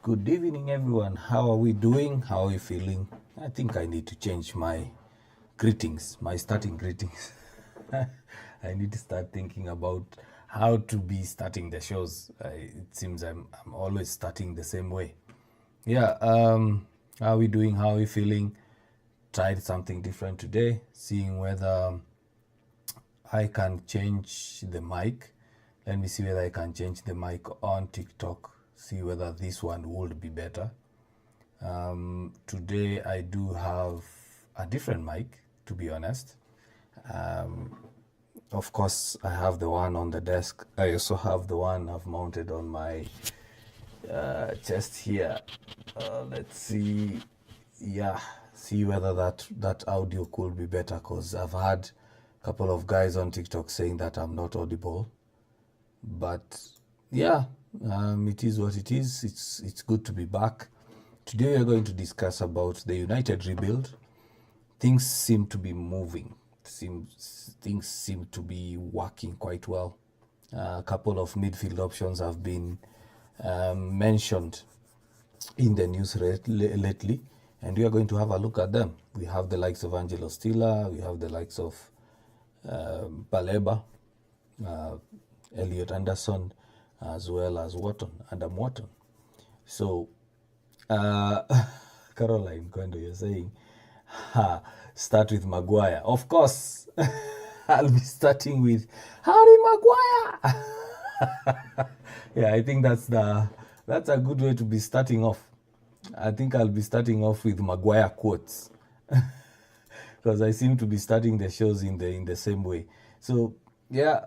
Good evening, everyone. How are we doing? How are you feeling? I think I need to change my greetings, my starting greetings. I need to start thinking about how to be starting the shows. It seems I'm always starting the same way. Yeah, how are we doing? How are we feeling? Tried something different today, seeing whether I can change the mic. Let me see whether I can change the mic on TikTok, see whether this one would be better. Today I do have a different mic, to be honest. Of course, I have the one on the desk. I also have the one I've mounted on my chest here. Let's see. Yeah, see whether that audio could be better, because I've had a couple of guys on TikTok saying that I'm not audible. But yeah, it is what it is. It's good to be back. Today we are going to discuss about the United rebuild. Things seem to be moving. Things seem to be working quite well. A couple of midfield options have been mentioned in the news lately, and we are going to have a look at them. We have the likes of Angelo Stiller, we have the likes of Baleba, Elliot Anderson, as well as Adam Wharton. So, Caroline Kondo, you're saying, start with Maguire. Of course, I'll be starting with Harry Maguire. Yeah, I think that's a good way to be starting off. I think I'll be starting off with Maguire quotes, because I seem to be starting the shows in the same way. So yeah,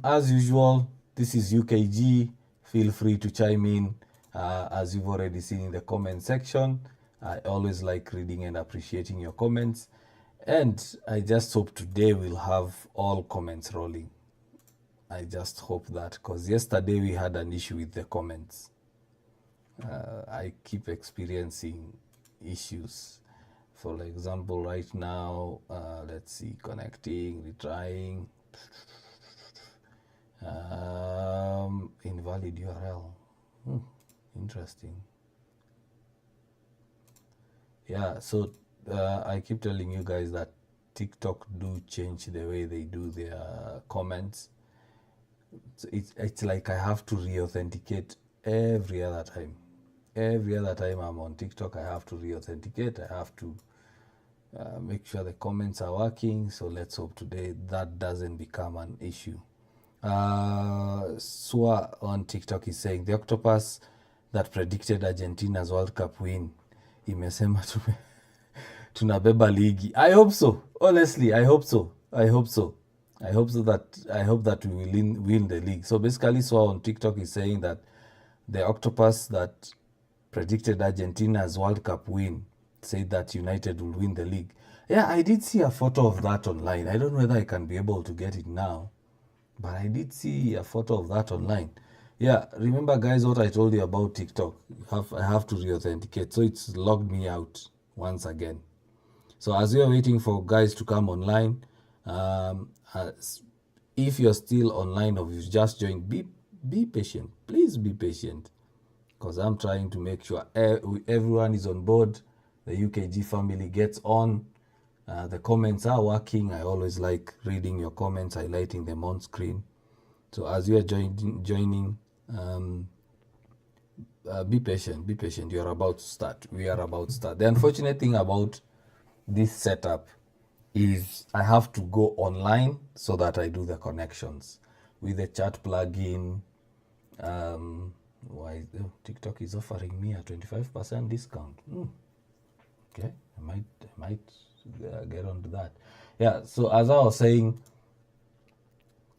as usual, this is UKG. Feel free to chime in, as you've already seen in the comment section. I always like reading and appreciating your comments, and I just hope today we'll have all comments rolling. I just hope that, because yesterday we had an issue with the comments. I keep experiencing issues. For example, right now, let's see, connecting, retrying, invalid URL. Interesting. Yeah, so I keep telling you guys that TikTok do change the way they do their comments. It's like I have to re-authenticate every other time. Every other time I'm on TikTok, I have to re-authenticate. I have to make sure the comments are working. So let's hope today that doesn't become an issue. Swa on TikTok is saying the octopus that predicted Argentina's World Cup win imesema tunabeba ligi. I hope so. Honestly, I hope so. I hope that we will win the league. So basically, Swa on TikTok is saying that the octopus that predicted Argentina's World Cup win said that United will win the league. Yeah, I did see a photo of that online. I don't know whether I can be able to get it now, but I did see a photo of that online. Yeah, remember guys what I told you about TikTok? I have to re-authenticate, so it's logged me out once again. So as we are waiting for guys to come online, if you're still online or you've just joined, be patient. Please be patient, because I'm trying to make sure everyone is on board, the UKG family gets on, the comments are working. I always like reading your comments, highlighting them on screen. So as you are joining, be patient. You are about to start. We are about to start. The unfortunate thing about this setup is I have to go online so that I do the connections with the chat plugin. TikTok is offering me a 25% discount. Okay, I might get onto that. Yeah, so as I was saying,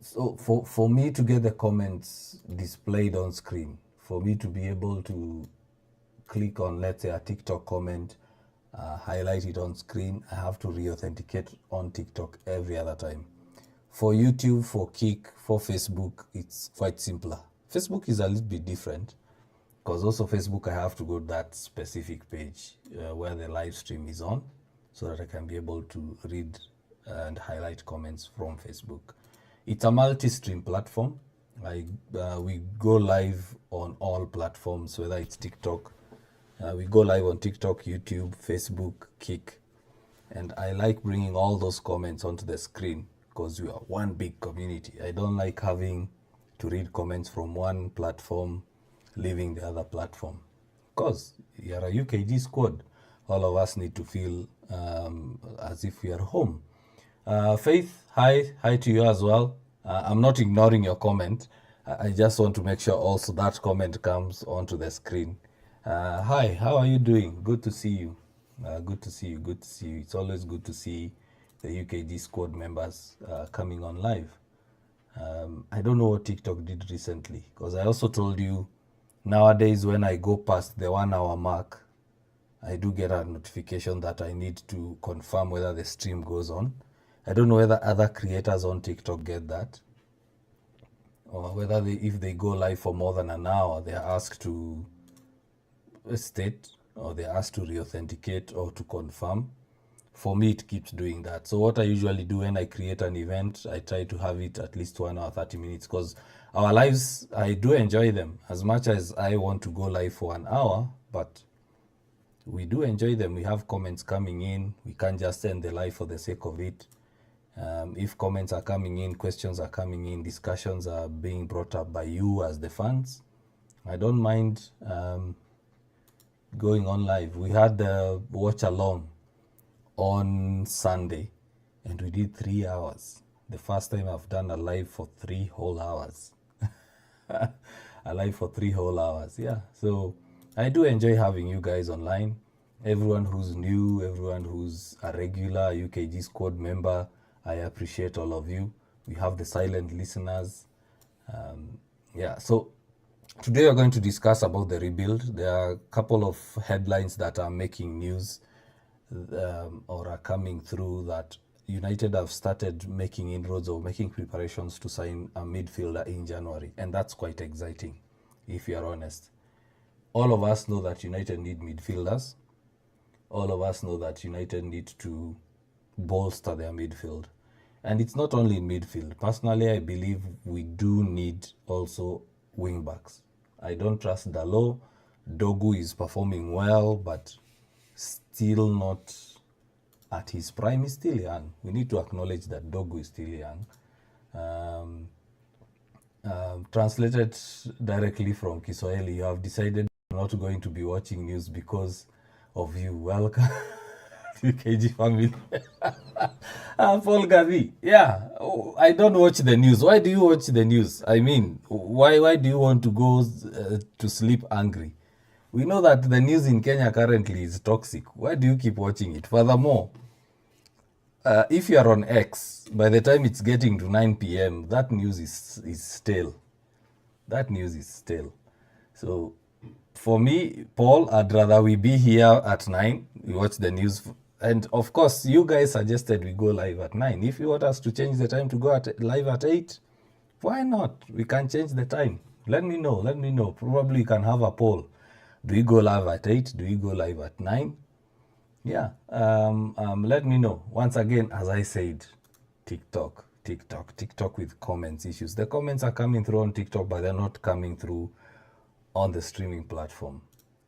so for me to get the comments displayed on screen, for me to be able to click on, let's say, a TikTok comment, highlight it on screen, I have to re-authenticate on TikTok every other time. For YouTube, for Kik, for Facebook, it's quite simpler. Facebook is a little bit different, because also Facebook, I have to go to that specific page where the live stream is on, so that I can be able to read and highlight comments from Facebook. It's a multi-stream platform, We go live on all platforms, whether it's TikTok. We go live on TikTok, YouTube, Facebook, Kick. And I like bringing all those comments onto the screen because we are one big community. I don't like having to read comments from one platform, leaving the other platform. Because you're a UKG squad. All of us need to feel as if we are home. Faith, hi to you as well. I'm not ignoring your comment. I just want to make sure also that comment comes onto the screen. Hi, how are you doing? Good to see you. Good to see you. Good to see you. It's always good to see the UKG squad members coming on live. I don't know what TikTok did recently, because I also told you nowadays when I go past the 1 hour mark, I do get a notification that I need to confirm whether the stream goes on. I don't know whether other creators on TikTok get that, or whether if they go live for more than an hour, they are asked to state, or they're asked to re-authenticate or to confirm. For me, it keeps doing that. So what I usually do when I create an event, I try to have it at least 1 hour, 30 minutes, because our lives, I do enjoy them as much as I want to go live for an hour, but we do enjoy them. We have comments coming in. We can't just end the live for the sake of it. If comments are coming in, questions are coming in, discussions are being brought up by you as the fans, I don't mind going on live. We had the watch along on Sunday and we did 3 hours. The first time I've done a live for 3 whole hours. A live for 3 whole hours, yeah. So I do enjoy having you guys online. Everyone who's new, everyone who's a regular UKG squad member, I appreciate all of you. We have the silent listeners. Yeah, so today we're going to discuss about the rebuild. There are a couple of headlines that are making news or are coming through, that United have started making inroads or making preparations to sign a midfielder in January. And that's quite exciting, if you're honest. All of us know that United need midfielders. All of us know that United need to bolster their midfield. And it's not only in midfield. Personally, I believe we do need also wing backs. I don't trust Dalot. Dogu is performing well, but still not at his prime. He's still young. We need to acknowledge that Dogu is still young. Translated directly from Kiswahili, you have decided you're not going to be watching news because of you. Welcome to UKG family. Paul Gavi. Yeah, I don't watch the news. Why do you watch the news? I mean, why do you want to go to sleep angry? We know that the news in Kenya currently is toxic. Why do you keep watching it? Furthermore, if you are on X, by the time it's getting to 9 p.m., that news is stale. That news is stale. So for me, Paul, I'd rather we be here at 9. We watch the news. And of course, you guys suggested we go live at 9. If you want us to change the time to go live at 8, why not? We can change the time. Let me know. Let me know. Probably we can have a poll. Do we go live at 8? Do we go live at 9? Yeah. Let me know. Once again, as I said, TikTok with comments issues. The comments are coming through on TikTok, but they're not coming through on the streaming platform.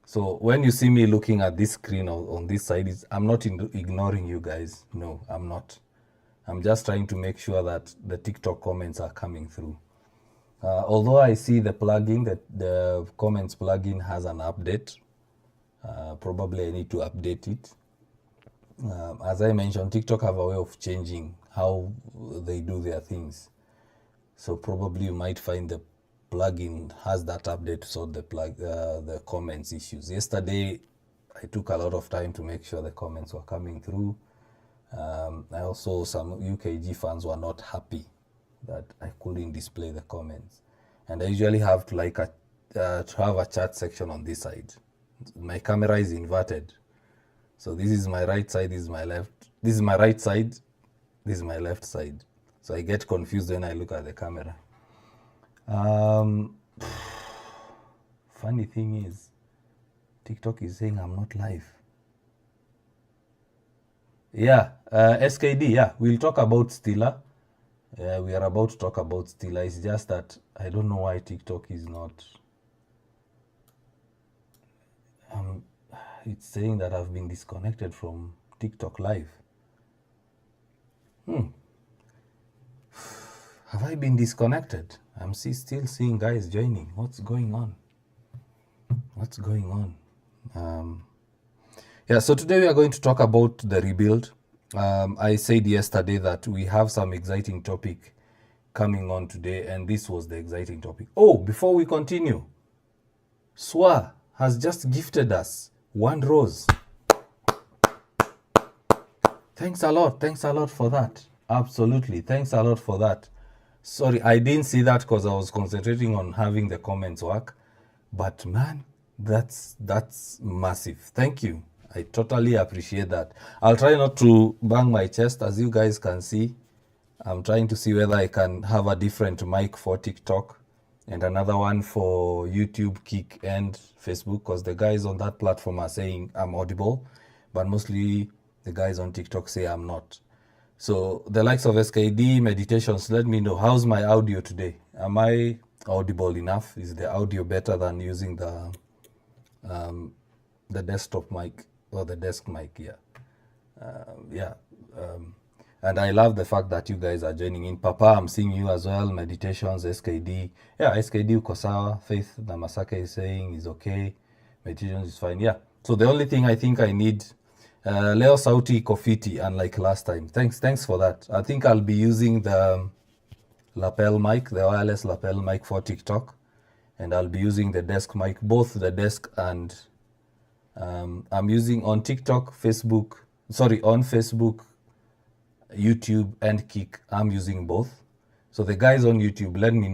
So when you see me looking at this screen on this side, I'm not ignoring you guys. No, I'm not. I'm just trying to make sure that the TikTok comments are coming through. Although I see the plugin, that the comments plugin has an update. Probably I need to update it. As I mentioned, TikTok have a way of changing how they do their things. So probably you might find the plugin has that update to sort the comments issues. Yesterday, I took a lot of time to make sure the comments were coming through. I also, some UKG fans were not happy that I couldn't display the comments. And I usually have to have a chat section on this side. My camera is inverted. So this is my right side, this is my left. This is my right side, this is my left side. So I get confused when I look at the camera. Funny thing is, TikTok is saying I'm not live. Yeah, SKD, yeah, we'll talk about Stiller. We are about to talk about Stila. It's just that I don't know why TikTok is not. It's saying that I've been disconnected from TikTok live. Have I been disconnected? I'm still seeing guys joining. What's going on? What's going on? Yeah, so today we are going to talk about the rebuild. I said yesterday that we have some exciting topic coming on today, and this was the exciting topic. Oh, before we continue, Swa has just gifted us 1 rose. Thanks a lot for that. Absolutely, thanks a lot for that. Sorry, I didn't see that because I was concentrating on having the comments work. But man, that's massive. Thank you. I totally appreciate that. I'll try not to bang my chest. As you guys can see, I'm trying to see whether I can have a different mic for TikTok and another one for YouTube, Kick, and Facebook, because the guys on that platform are saying I'm audible, but mostly the guys on TikTok say I'm not. So the likes of SKD Meditations, let me know, how's my audio today? Am I audible enough? Is the audio better than using the desktop mic or the desk mic? And I love the fact that you guys are joining in. Papa, I'm seeing you as well. Meditations, SKD. Yeah, SKD uko sawa. Faith Namasake is saying is okay. Meditations is fine. Yeah. So the only thing I think I need, Leo Sauti Kofiti, unlike last time. Thanks for that. I think I'll be using the lapel mic, the wireless lapel mic for TikTok, and I'll be using the desk mic, both the desk and I'm using on TikTok, on Facebook, YouTube, and Kick. I'm using both. So the guys on YouTube, let me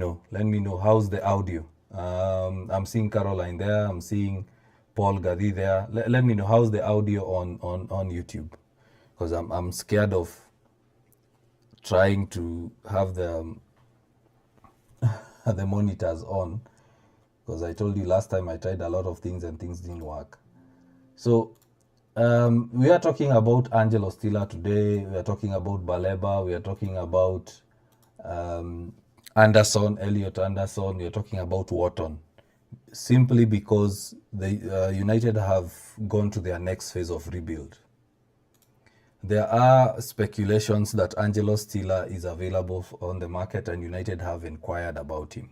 know how's the audio. I'm seeing Caroline there. I'm seeing Paul Gadi there. Let me know how's the audio on YouTube, because I'm scared of trying to have the the monitors on, because I told you last time I tried a lot of things and things didn't work. So we are talking about Angelo Stiller today. We are talking about Baleba. We are talking about Elliot Anderson. We are talking about Wharton, simply because the United have gone to their next phase of rebuild. There are speculations that Angelo Stiller is available on the market, and United have inquired about him.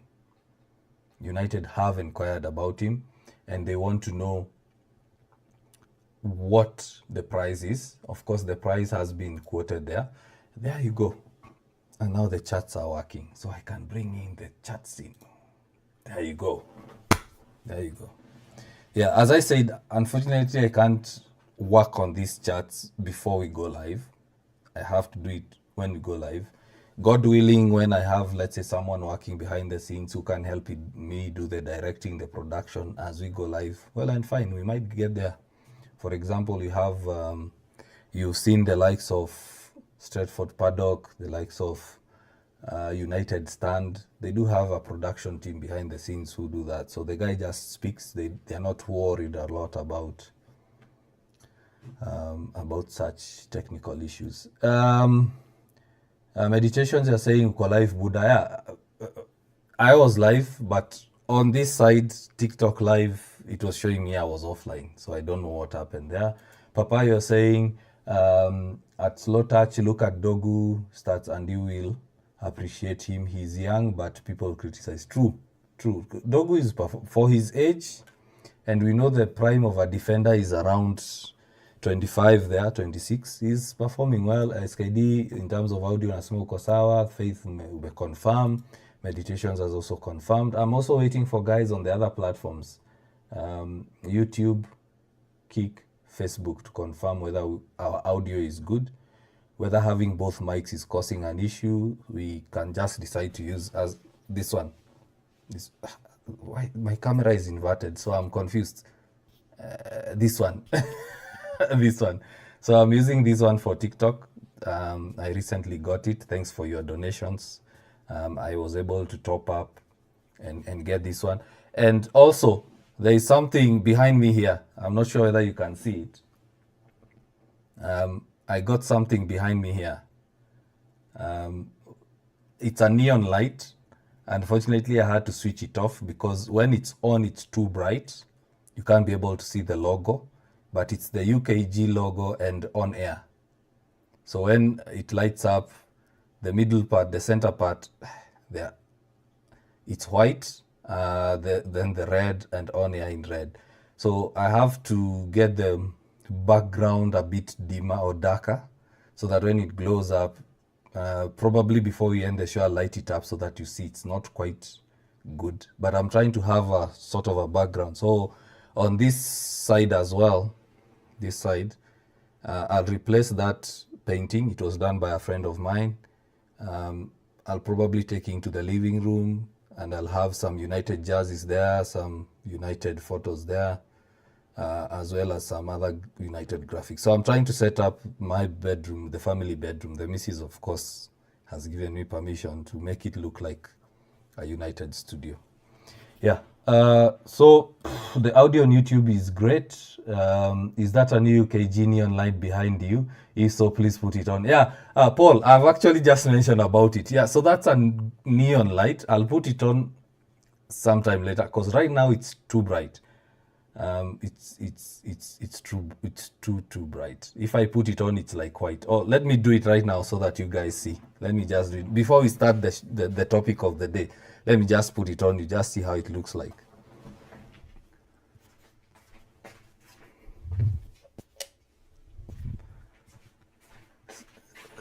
And they want to know what the price is. Of course, the price has been quoted there. There you go. And now the charts are working, so I can bring in the charts in. There you go. Yeah, as I said, unfortunately, I can't work on these charts before we go live. I have to do it when we go live. God willing, when I have, let's say, someone working behind the scenes who can help me do the directing, the production as we go live, well and fine, we might get there. For example, you have, you've seen the likes of Stratford Paddock, the likes of United Stand. They do have a production team behind the scenes who do that. So the guy just speaks. They're not worried a lot about such technical issues. Meditations are saying uko live, Buddha. I was live, but on this side, TikTok live, it was showing me I was offline. So I don't know what happened there. Papa, you're saying at slow touch, look at Dogu stats and you will appreciate him. He's young, but people criticize. True. Dogu is for his age, and we know the prime of a defender is around 25 there, 26. He's performing well. SKD in terms of audio and smoke Osawa, Faith will confirm. Meditations has also confirmed. I'm also waiting for guys on the other platforms, YouTube, Kick, Facebook, to confirm whether our audio is good. Whether having both mics is causing an issue, we can just decide to use as this one. Why my camera is inverted, so I'm confused. This one. This one. So I'm using this one for TikTok. I recently got it. Thanks for your donations. I was able to top up and get this one. And also, there is something behind me here. I'm not sure whether you can see it. I got something behind me here. it's a neon light. Unfortunately, I had to switch it off because when it's on, it's too bright. You can't be able to see the logo, but it's the UKG logo and on air. So when it lights up, the middle part, the center part, there, it's white, then the red and on air in red. So I have to get the background a bit dimmer or darker so that when it glows up, probably before we end the show, I'll light it up so that you see it's not quite good. But I'm trying to have a sort of a background. So on this side as well, this side, I'll replace that painting. It was done by a friend of mine. I'll probably take it into the living room and I'll have some United jerseys there, some United photos there, as well as some other United graphics. So I'm trying to set up my bedroom, the family bedroom. The missus, of course, has given me permission to make it look like a United studio. Yeah. So the audio on YouTube is great. Is that a new UKG neon light behind you? If so, please put it on. Yeah, Paul, I've actually just mentioned about it. Yeah, so that's a neon light. I'll put it on sometime later because right now it's too bright. It's too bright. If I put it on, it's like white. Oh, let me do it right now so that you guys see. Let me just do it before we start the topic of the day. Let me just put it on. You just see how it looks like.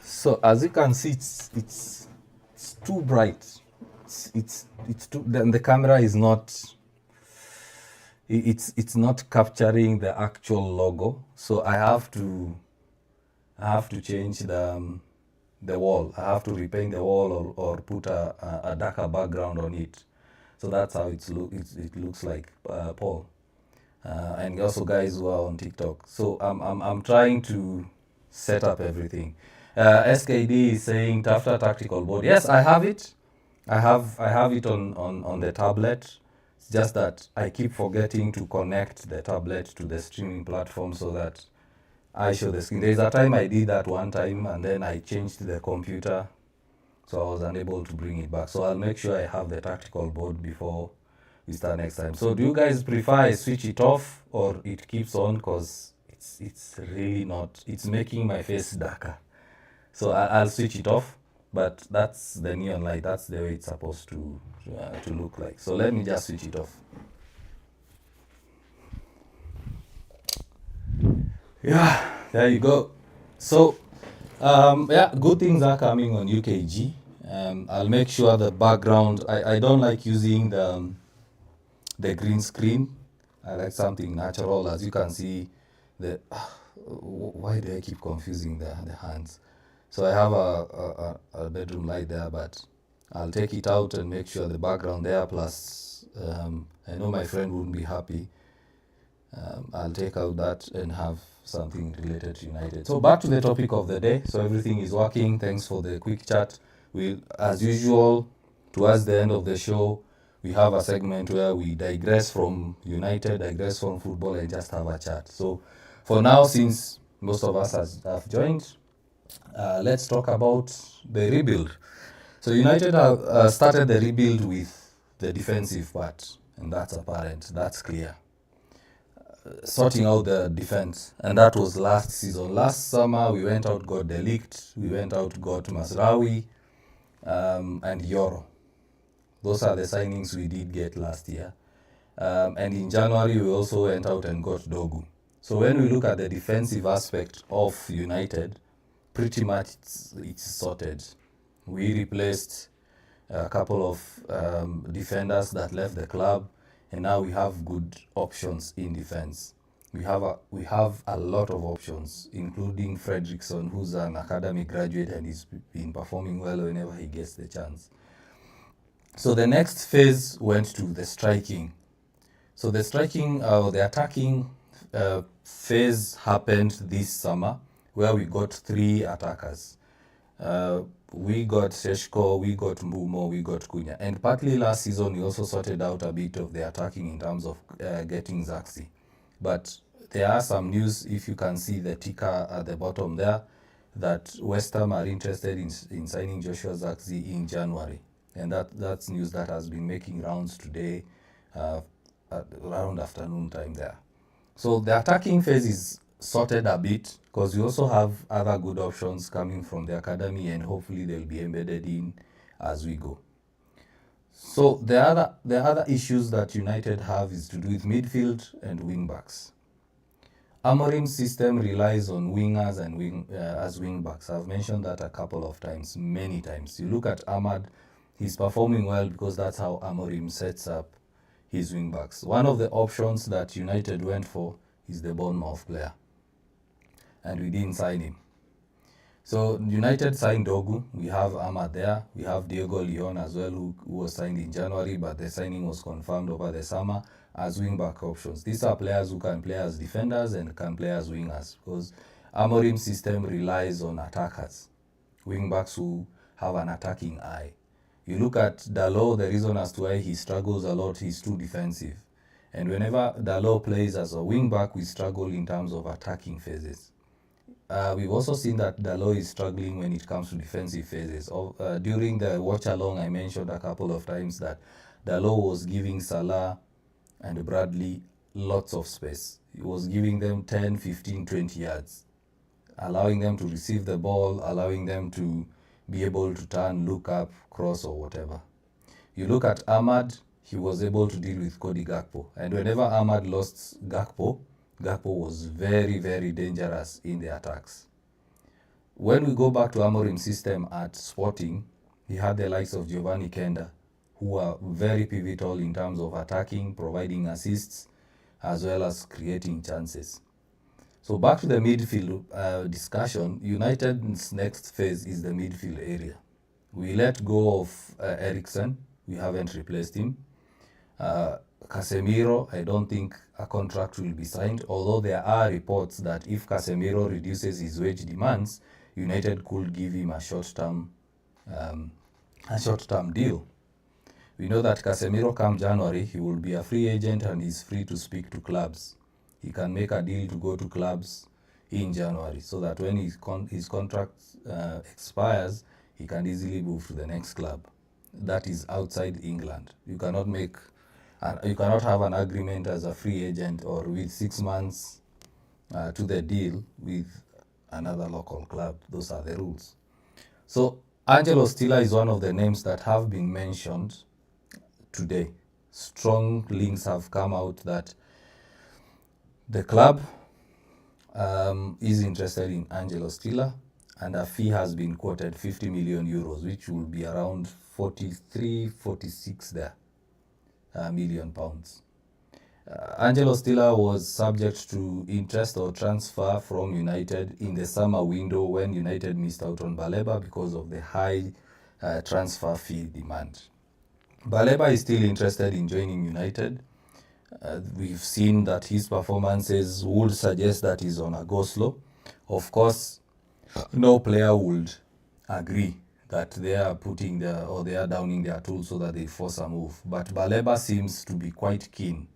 So as you can see, it's too bright. It's too. Then the camera is not. It's not capturing the actual logo. So I have to change the wall. I have to repaint the wall or put a darker background on it. So that's how it looks like, Paul. And also guys who are on TikTok. So I'm trying to set up everything. SKD is saying Tafta tactical board. Yes, I have it. I have it on the tablet. It's just that I keep forgetting to connect the tablet to the streaming platform so that I show the screen. There's a time I did that one time and then I changed the computer, so I was unable to bring it back. So I'll make sure I have the tactical board before we start next time. So do you guys prefer I switch it off or it keeps on? Because it's really not, it's making my face darker. So I'll switch it off, but that's the neon light. That's the way it's supposed to look like. So let me just switch it off. Yeah, there you go. So, yeah, good things are coming on UKG. I'll make sure the background, I don't like using the green screen. I like something natural. As you can see, why do I keep confusing the hands? So I have a bedroom light there, but I'll take it out and make sure the background there, plus I know my friend wouldn't be happy. I'll take out that and have something related to United. So back to the topic of the day. So everything is working. Thanks for the quick chat. As usual, towards the end of the show, we have a segment where we digress from United, digress from football, and just have a chat. So for now, since most of us have joined, let's talk about the rebuild. So United have started the rebuild with the defensive part, and that's apparent, that's clear. Sorting out the defense, and that was last season. Last summer, we went out, got Delict, we went out, got Masraoui, and Yoro. Those are the signings we did get last year. And in January, we also went out and got Dogu. So when we look at the defensive aspect of United, pretty much it's sorted. We replaced a couple of defenders that left the club, and now we have good options in defense. We have a lot of options, including Fredrickson, who's an academy graduate and he's been performing well whenever he gets the chance. So the next phase went to the striking. So the striking, the attacking phase happened this summer, where we got 3 attackers. We got Seshko, we got Mbumo, we got Kunya. And partly last season, we also sorted out a bit of the attacking in terms of getting Zaxi. But there are some news, if you can see the ticker at the bottom there. that West Ham are interested in signing Joshua Zirkzee in January. And that's news that has been making rounds today, around afternoon time there. So the attacking phase is sorted a bit because we also have other good options coming from the academy, and hopefully they'll be embedded in as we go. So the other issues that United have is to do with midfield and wing backs. Amorim's system relies on wingers and as wing backs. I've mentioned that a couple of times, many times. You look at Ahmad, he's performing well because that's how Amorim sets up his wing backs. One of the options that United went for is the Bournemouth player, and we didn't sign him. So United signed Dogu. We have Ahmad there. We have Diego Leon as well, who was signed in January, but the signing was confirmed over the summer as wing-back options. These are players who can play as defenders and can play as wingers, because Amorim's system relies on attackers, wing-backs who have an attacking eye. You look at Dalot, the reason as to why he struggles a lot, he's too defensive. And whenever Dalot plays as a wing-back, we struggle in terms of attacking phases. We've also seen that Dalot is struggling when it comes to defensive phases. During the watch-along, I mentioned a couple of times that Dalot was giving Salah and Bradley lots of space. He was giving them 10, 15, 20 yards, allowing them to receive the ball, allowing them to be able to turn, look up, cross, or whatever. You look at Ahmad, he was able to deal with Cody Gakpo. And whenever Ahmad lost Gakpo was very, very dangerous in the attacks. When we go back to Amorim's system at Sporting, he had the likes of Giovanni Kenda, who are very pivotal in terms of attacking, providing assists, as well as creating chances. So back to the midfield discussion, United's next phase is the midfield area. We let go of Eriksen. We haven't replaced him. Casemiro, I don't think a contract will be signed, although there are reports that if Casemiro reduces his wage demands, United could give him a short-term deal. We know that Casemiro come January, he will be a free agent and he's free to speak to clubs. He can make a deal to go to clubs in January, so that when his contract expires, he can easily move to the next club. That is outside England. You cannot have an agreement as a free agent or with 6 months to the deal with another local club. Those are the rules. So Angelo Stiller is one of the names that have been mentioned today. Strong links have come out that the club is interested in Angelo Stiller, and a fee has been quoted 50 million euros, which will be around 46 million pounds. Angelo Stiller was subject to interest or transfer from United in the summer window when United missed out on Baleba because of the high transfer fee demand. Baleba is still interested in joining United. We've seen that his performances would suggest that he's on a go slow. Of course, no player would agree that they are downing their tools so that they force a move. But Baleba seems to be quite keen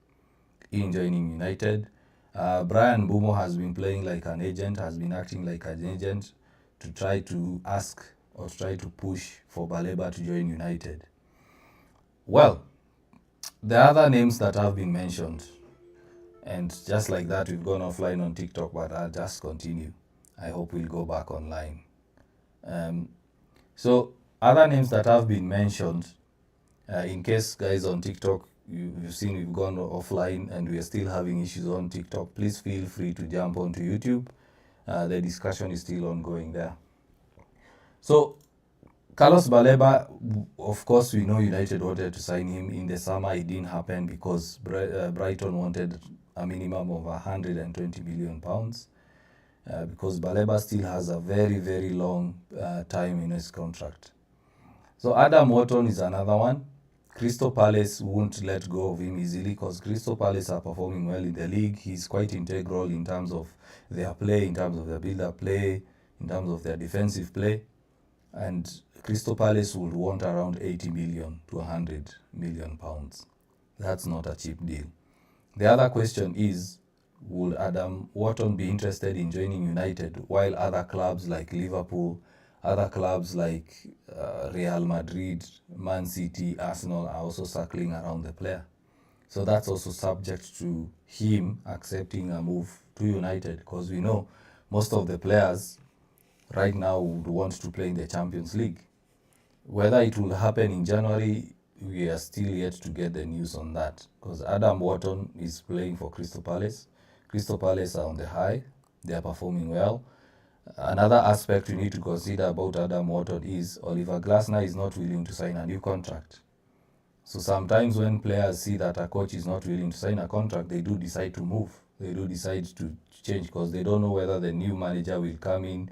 in joining United. Brian Bumo has been playing like an agent, has been acting like an agent to try to ask or try to push for Baleba to join United. Well, the other names that have been mentioned, and just like that, we've gone offline on TikTok, but I'll just continue. I hope we'll go back online. So other names that have been mentioned, in case guys on TikTok, you've seen we've gone offline and we are still having issues on TikTok, please feel free to jump onto YouTube. The discussion is still ongoing there. So Carlos Baleba, of course, we know United wanted to sign him in the summer. It didn't happen because Brighton wanted a minimum of 120 million pounds. Because Baleba still has a very, very long time in his contract. So Adam Wharton is another one. Crystal Palace won't let go of him easily because Crystal Palace are performing well in the league. He's quite integral in terms of their play, in terms of their build-up play, in terms of their defensive play. And Crystal Palace would want around 80 million to 100 million pounds. That's not a cheap deal. The other question is, would Adam Wharton be interested in joining United while other clubs like Liverpool, other clubs like Real Madrid, Man City, Arsenal are also circling around the player? So that's also subject to him accepting a move to United, because we know most of the players right now would want to play in the Champions League. Whether it will happen in January, we are still yet to get the news on that, because Adam Wharton is playing for Crystal Palace. Crystal Palace are on the high. They are performing well. Another aspect we need to consider about Adam Wharton is Oliver Glasner is not willing to sign a new contract. So sometimes when players see that a coach is not willing to sign a contract, they do decide to move. They do decide to change, because they don't know whether the new manager will come in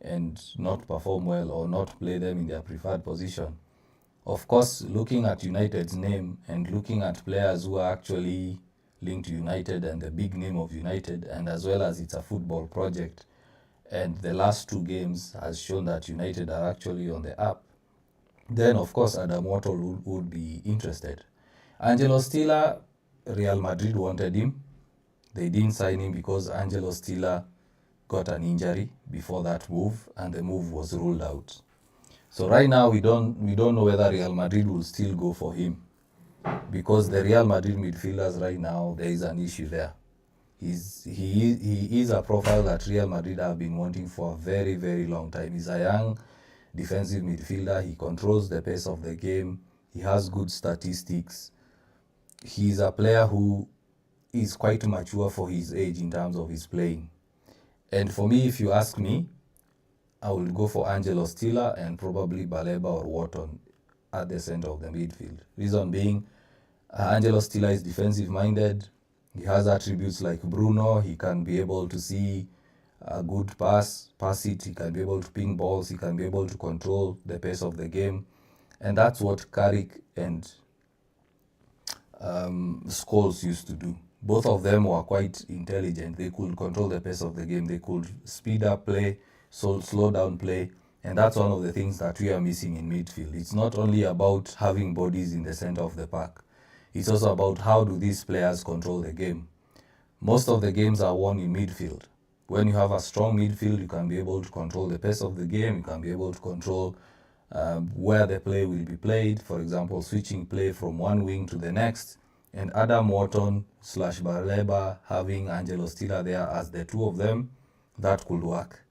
and not perform well or not play them in their preferred position. Of course, looking at United's name and looking at players who are actually linked to United and the big name of United, and as well as it's a football project, and the last 2 games has shown that United are actually on the up, then of course Adam Wharton would be interested. Angelo Stiller, Real Madrid wanted him. They didn't sign him because Angelo Stiller got an injury before that move, and the move was ruled out. So right now we don't know whether Real Madrid will still go for him, because the Real Madrid midfielders right now, there is an issue there. He is a profile that Real Madrid have been wanting for a very, very long time. He's a young defensive midfielder. He controls the pace of the game. He has good statistics. He's a player who is quite mature for his age in terms of his playing. And for me, if you ask me, I will go for Angelo Stiller and probably Baleba or Wharton at the center of the midfield. Reason being, Angelo Stiller is defensive minded. He has attributes like Bruno. He can be able to see a good pass it. He can be able to ping balls. He can be able to control the pace of the game. And that's what Carrick and Scholes used to do. Both of them were quite intelligent. They could control the pace of the game. They could speed up play, slow down play. And that's one of the things that we are missing in midfield. It's not only about having bodies in the center of the park. It's also about how do these players control the game. Most of the games are won in midfield. When you have a strong midfield, you can be able to control the pace of the game. You can be able to control where the play will be played. For example, switching play from one wing to the next. And Adam Wharton / Baleba having Angelo Stiller there as the two of them, that could work.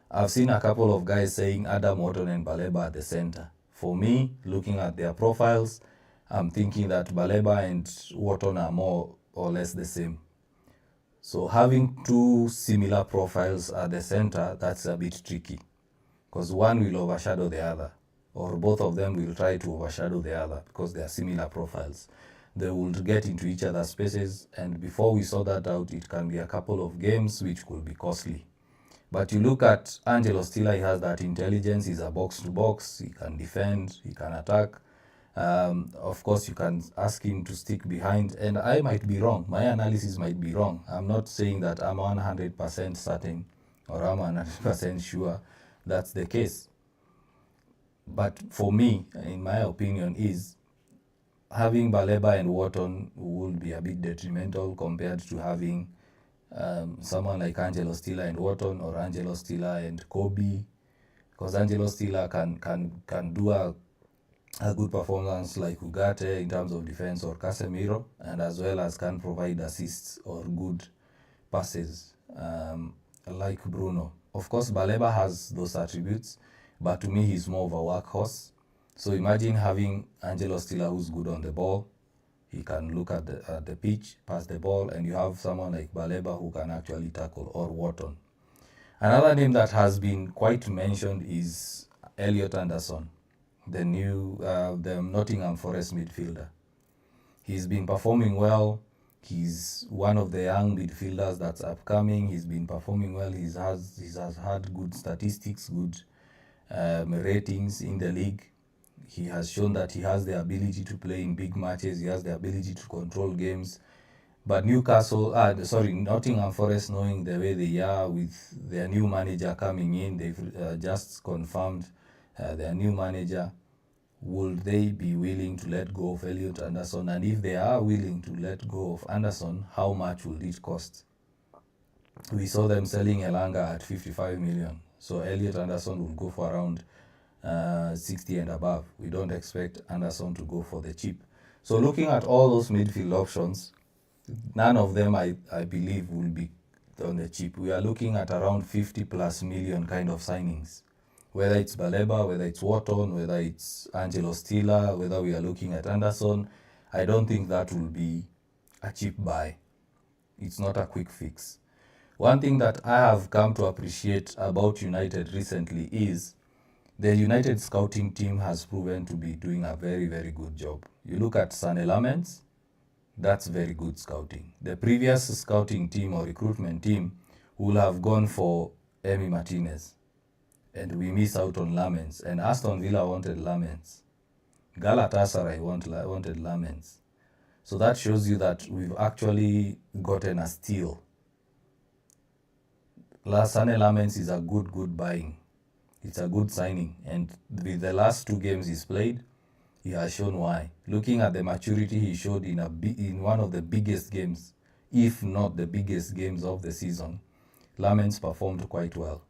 I've seen a couple of guys saying Adam Wharton and Baleba at the center. For me, looking at their profiles, I'm thinking that Baleba and Wharton are more or less the same. So having 2 similar profiles at the center, that's a bit tricky, because one will overshadow the other, or both of them will try to overshadow the other because they are similar profiles. They will get into each other's spaces, and before we sort that out, it can be a couple of games which could be costly. But you look at Angelo Stiller, he has that intelligence. He's a box-to-box. He can defend. He can attack. Of course, you can ask him to stick behind. And I might be wrong. My analysis might be wrong. I'm not saying that I'm 100% certain or I'm 100% sure that's the case. But for me, in my opinion, is having Baleba and Wharton would be a bit detrimental compared to having someone like Angelo Stiller and Wharton, or Angelo Stiller and Kobe, because Angelo Stiller can do a good performance like Ugarte in terms of defense, or Casemiro, and as well as can provide assists or good passes like Bruno. Of course, Baleba has those attributes, but to me, he's more of a workhorse. So imagine having Angelo Stiller who's good on the ball. He can look at the pitch, pass the ball, and you have someone like Baleba who can actually tackle, or Wharton. Another name that has been quite mentioned is Elliot Anderson, the Nottingham Forest midfielder. He's been performing well. He's one of the young midfielders that's upcoming. He's been performing well. He has had good statistics, good ratings in the league. He has shown that he has the ability to play in big matches. He has the ability to control games. But Nottingham Forest, knowing the way they are with their new manager coming in, they've just confirmed their new manager. Will they be willing to let go of Elliot Anderson? And if they are willing to let go of Anderson, how much will it cost? We saw them selling Elanga at 55 million. So Elliot Anderson will go for around 60 and above. We don't expect Anderson to go for the cheap. So looking at all those midfield options, none of them I believe will be on the cheap. We are looking at around 50 plus million kind of signings. Whether it's Baleba, whether it's Wharton, whether it's Angelo Stiller, whether we are looking at Anderson, I don't think that will be a cheap buy. It's not a quick fix. One thing that I have come to appreciate about United recently is the United scouting team has proven to be doing a very, very good job. You look at Sane Lamens, that's very good scouting. The previous scouting team or recruitment team will have gone for Emi Martinez, and we miss out on Lamens. And Aston Villa wanted Lamens. Galatasaray wanted Lamens. So that shows you that we've actually gotten a steal. Sane Lamens is a good buying. It's a good signing. And with the last 2 games he's played, he has shown why. Looking at the maturity he showed in one of the biggest games, if not the biggest games of the season, Lamens performed quite well.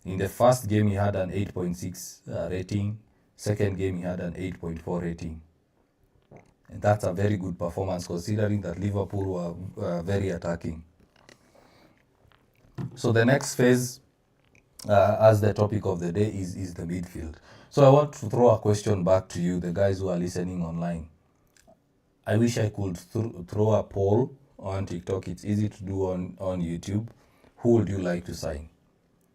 In the first game, he had an 8.6 rating. Second game, he had an 8.4 rating. And that's a very good performance considering that Liverpool were very attacking. So the next phase, as the topic of the day, is the midfield. So I want to throw a question back to you, the guys who are listening online. I wish I could throw a poll on TikTok. It's easy to do on YouTube. Who would you like to sign?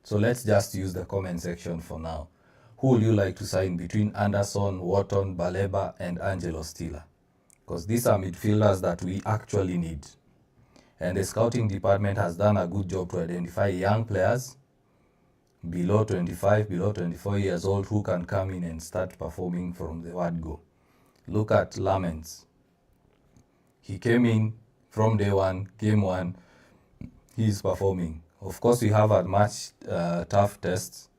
So let's just use the comment section for now. Who would you like to sign between Anderson, Wharton, Baleba, and Angelo Stiller? Because these are midfielders that we actually need. And the scouting department has done a good job to identify young players below 25, below 24 years old who can come in and start performing from the word go. Look at Lamens. He came in from day one, game one, he's performing. Of course, we have a much tough test,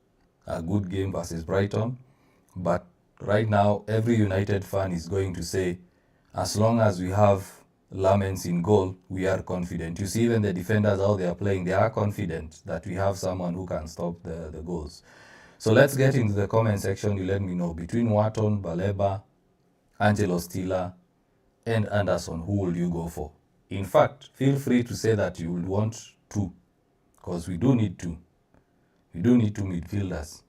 a good game versus Brighton. But right now, every United fan is going to say, as long as we have Lamens in goal, we are confident. You see, even the defenders out there playing, they are confident that we have someone who can stop the goals. So let's get into the comment section. You let me know between Wharton, Baleba, Angelo Stiller, and Anderson, who will you go for? In fact, feel free to say that you will want 2, because we do need 2. We do need 2 midfielders.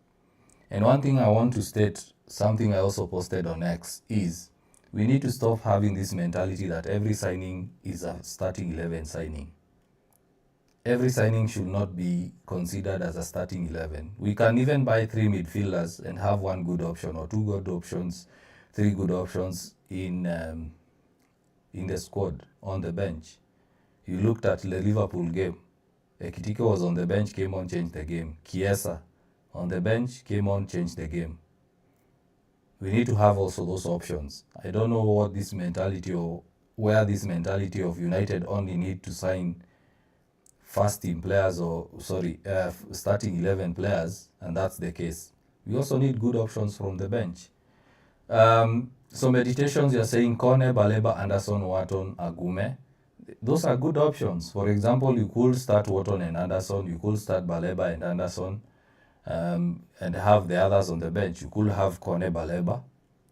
And one thing I want to state, something I also posted on X, is we need to stop having this mentality that every signing is a starting 11 signing. Every signing should not be considered as a starting 11. We can even buy 3 midfielders and have 1 good option or 2 good options, 3 good options in the squad on the bench. You looked at the Liverpool game. Ekitike was on the bench, came on, changed the game. Chiesa on the bench, came on, changed the game. We need to have also those options. I don't know what this mentality or where this mentality of United only need to sign first team players or starting 11 players, and that's the case. We also need good options from the bench. So meditations, you're saying Kone, Baleba, Anderson, Wharton, Agume. Those are good options. For example, you could start Wharton and Anderson. You could start Baleba and Anderson, and have the others on the bench. You could have Kone, Baleba,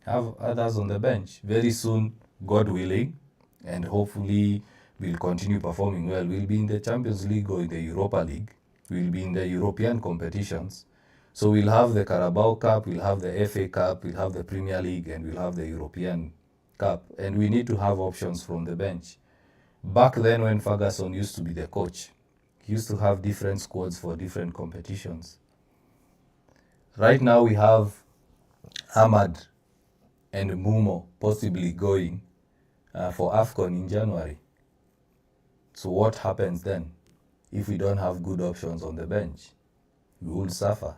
have others on the bench. Very soon, God willing, and hopefully we'll continue performing well. We'll be in the Champions League or in the Europa League. We'll be in the European competitions. So we'll have the Carabao Cup, we'll have the FA Cup, we'll have the Premier League, and we'll have the European Cup. And we need to have options from the bench. Back then when Ferguson used to be the coach, he used to have different squads for different competitions. Right now we have Ahmad and Mumo possibly going for AFCON in January. So what happens then if we don't have good options on the bench? We will suffer.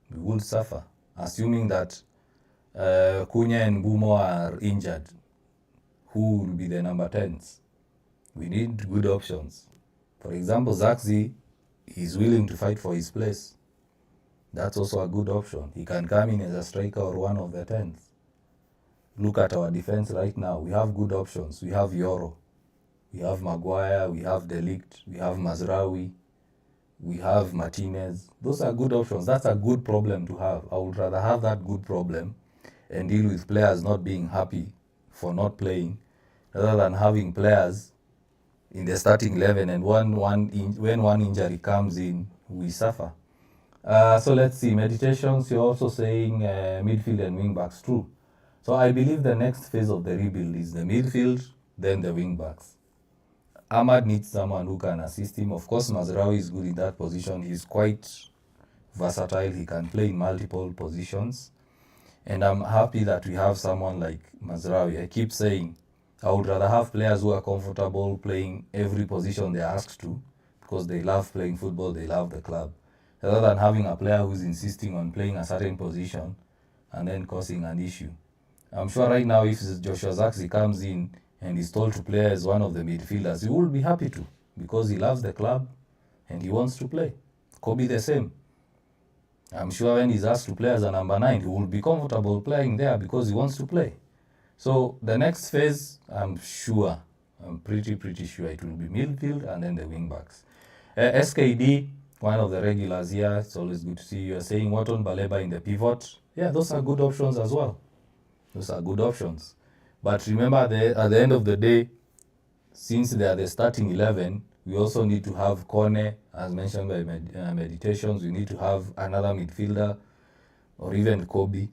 We will suffer. Assuming that Cunha and Bumo are injured, who will be the number 10s? We need good options. For example, Zaxi is willing to fight for his place. That's also a good option. He can come in as a striker or one of the 10s. Look at our defense right now. We have good options. We have Yoro. We have Maguire, we have De Ligt, we have Mazraoui, we have Martinez. Those are good options. That's a good problem to have. I would rather have that good problem and deal with players not being happy for not playing, rather than having players in the starting 11 and when one injury comes in, we suffer. So let's see, meditations, you're also saying midfield and wing backs, true. So I believe the next phase of the rebuild is the midfield, then the wing backs. Ahmad needs someone who can assist him. Of course, Mazraoui is good in that position. He's quite versatile. He can play in multiple positions. And I'm happy that we have someone like Mazraoui. I keep saying I would rather have players who are comfortable playing every position they're asked to, because they love playing football, they love the club, rather than having a player who's insisting on playing a certain position and then causing an issue. I'm sure right now if Joshua Zirkzee comes in and is told to play as one of the midfielders, he will be happy to, because he loves the club and he wants to play. Kobe the same. I'm sure when he's asked to play as a number 9, he will be comfortable playing there because he wants to play. So the next phase, I'm pretty sure it will be midfield and then the wing backs. SKD, one of the regulars here, it's always good to see you. You're saying Wharton, Baleba in the pivot. Yeah, those are good options as well. Those are good options. But remember, at the end of the day, since they are the starting 11, we also need to have Kone, as mentioned by Meditations. We need to have another midfielder or even Kobe.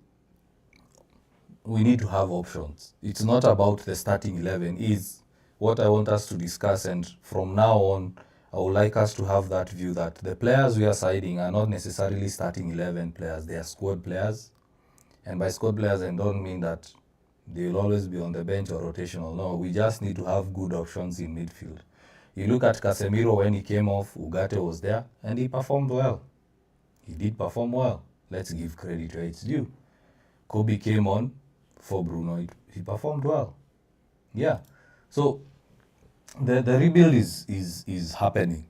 We need to have options. It's not about the starting 11, is what I want us to discuss. And from now on, I would like us to have that view that the players we are siding are not necessarily starting 11 players. They are squad players. And by squad players, I don't mean that they will always be on the bench or rotational. No, we just need to have good options in midfield. You look at Casemiro, when he came off, Ugarte was there, and he performed well. He did perform well. Let's give credit where it's due. Kobe came on for Bruno. He performed well. Yeah. So the rebuild is happening.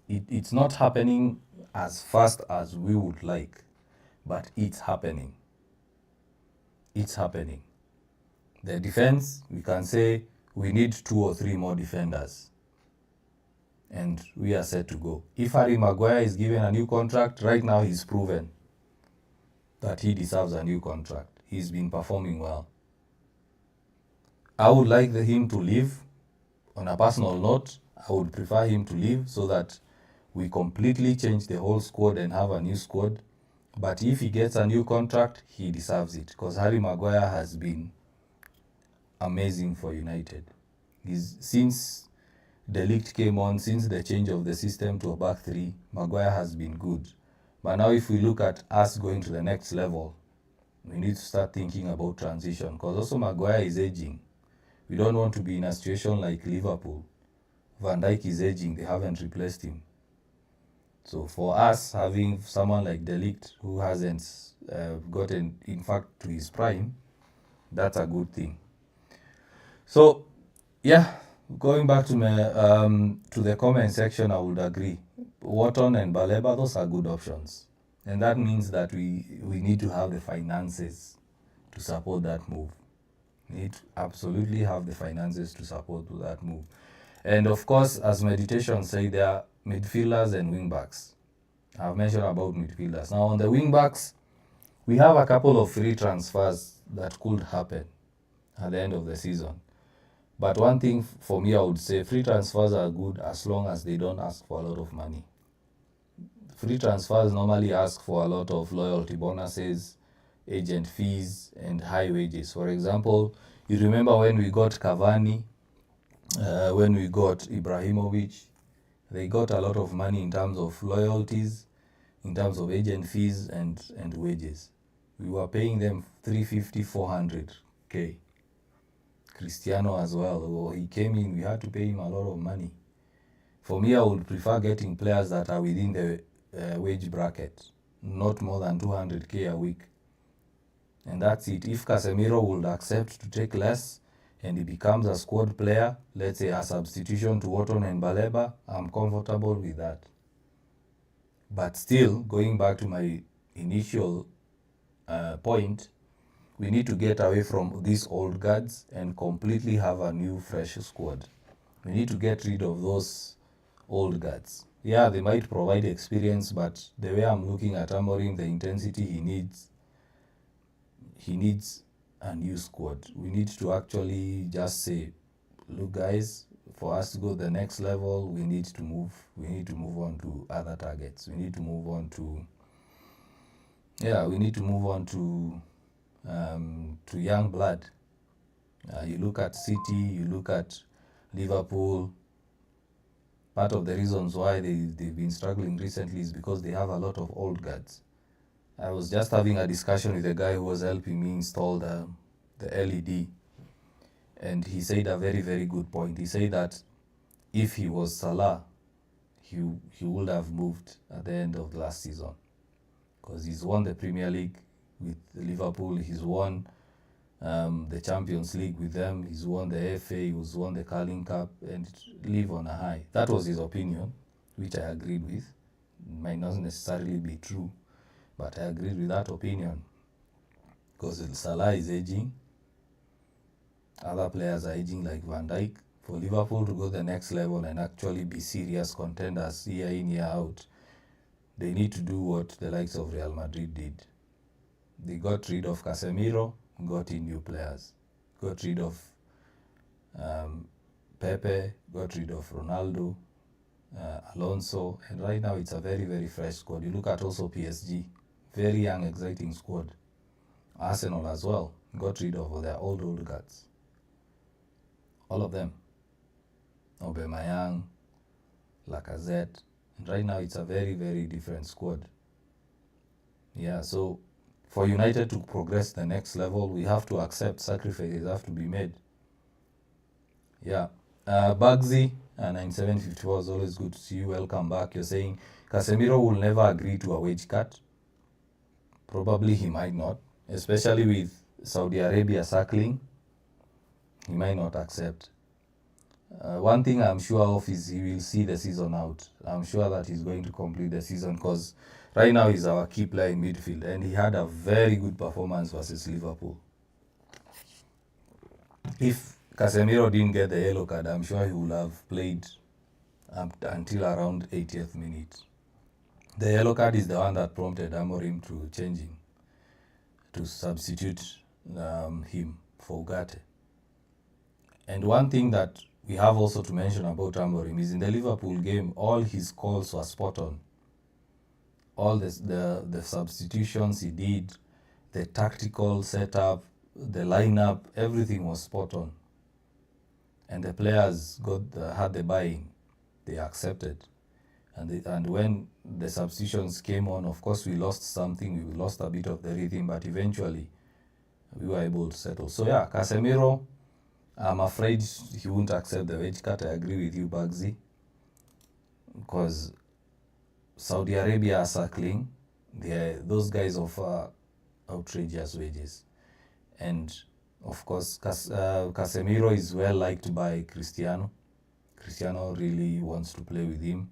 It's not happening as fast as we would like, but it's happening. It's happening. The defense, we can say we need 2 or 3 more defenders. And we are set to go. If Harry Maguire is given a new contract, right now he's proven that he deserves a new contract. He's been performing well. I would like him to leave. On a personal note, I would prefer him to leave so that we completely change the whole squad and have a new squad. But if he gets a new contract, he deserves it, because Harry Maguire has been amazing for United. Since De Ligt came on, since the change of the system to a back 3, Maguire has been good. But now if we look at us going to the next level, we need to start thinking about transition, because also Maguire is aging. We don't want to be in a situation like Liverpool. Van Dijk is aging, they haven't replaced him. So for us, having someone like De Ligt who hasn't gotten, in fact, to his prime, that's a good thing. So, yeah, going back to the comment section, I would agree. Wharton and Baleba, those are good options. And that means that we need to have the finances to support that move. We need to absolutely have the finances to support that move. And of course, as Meditation say, there are midfielders and wingbacks. I've mentioned about midfielders. Now on the wingbacks, we have a couple of free transfers that could happen at the end of the season. But one thing for me, I would say free transfers are good as long as they don't ask for a lot of money. Free transfers normally ask for a lot of loyalty bonuses, agent fees, and high wages. For example, you remember when we got Cavani, when we got Ibrahimovic, they got a lot of money in terms of loyalties, in terms of agent fees and wages. We were paying them 350, 400k. Cristiano as well. He came in, we had to pay him a lot of money. For me, I would prefer getting players that are within the wage bracket, not more than 200k a week. And that's it. If Casemiro would accept to take less and he becomes a squad player, let's say a substitution to Wharton and Baleba, I'm comfortable with that. But still, going back to my initial point, we need to get away from these old guards and completely have a new, fresh squad. We need to get rid of those old guards. Yeah, they might provide experience, but the way I'm looking at Amorim, the intensity he needs a new squad. We need to actually just say, look guys, for us to go the next level, we need to move on to other targets. We need to move on to young blood. You look at City, you look at Liverpool. Part of the reasons why they've been struggling recently is because they have a lot of old guards. I was just having a discussion with a guy who was helping me install the LED, and he said a very, very good point. He said that if he was Salah, he would have moved at the end of the last season, because he's won the Premier League with Liverpool, he's won the Champions League with them, he's won the FA, he's won the Carling Cup, and live on a high. That was his opinion, which I agreed with. It might not necessarily be true, but I agreed with that opinion, because Salah is aging, other players are aging like Van Dijk. For Liverpool to go the next level and actually be serious contenders year in, year out, they need to do what the likes of Real Madrid did. They got rid of Casemiro, got in new players, got rid of Pepe, got rid of Ronaldo, Alonso, and right now it's a very, very fresh squad. You look at also PSG, very young, exciting squad. Arsenal as well, got rid of their old guards. All of them. Aubameyang, Lacazette, and right now it's a very, very different squad. Yeah, so for United to progress the next level, we have to accept sacrifices have to be made. Yeah. Bugsy, 9754, is always good to see you. Welcome back. You're saying Casemiro will never agree to a wage cut. Probably he might not, especially with Saudi Arabia circling. He might not accept. One thing I'm sure of is he will see the season out. I'm sure that he's going to complete the season, because right now he's our key player in midfield, and he had a very good performance versus Liverpool. If Casemiro didn't get the yellow card, I'm sure he would have played until around 80th minute. The yellow card is the one that prompted Amorim to change him, to substitute him for Ugarte. And one thing that we have also to mention about Amorim is in the Liverpool game, all his calls were spot on. All the substitutions he did, the tactical setup, the lineup, everything was spot on. And the players had the buy-in. They accepted. And when the substitutions came on, of course we lost something, we lost a bit of the rhythm, but eventually we were able to settle. So yeah, Casemiro, I'm afraid he won't accept the wage cut. I agree with you, Bugsy, because Saudi Arabia are circling. Those guys offer outrageous wages, and of course Casemiro is well liked by Cristiano. Cristiano really wants to play with him,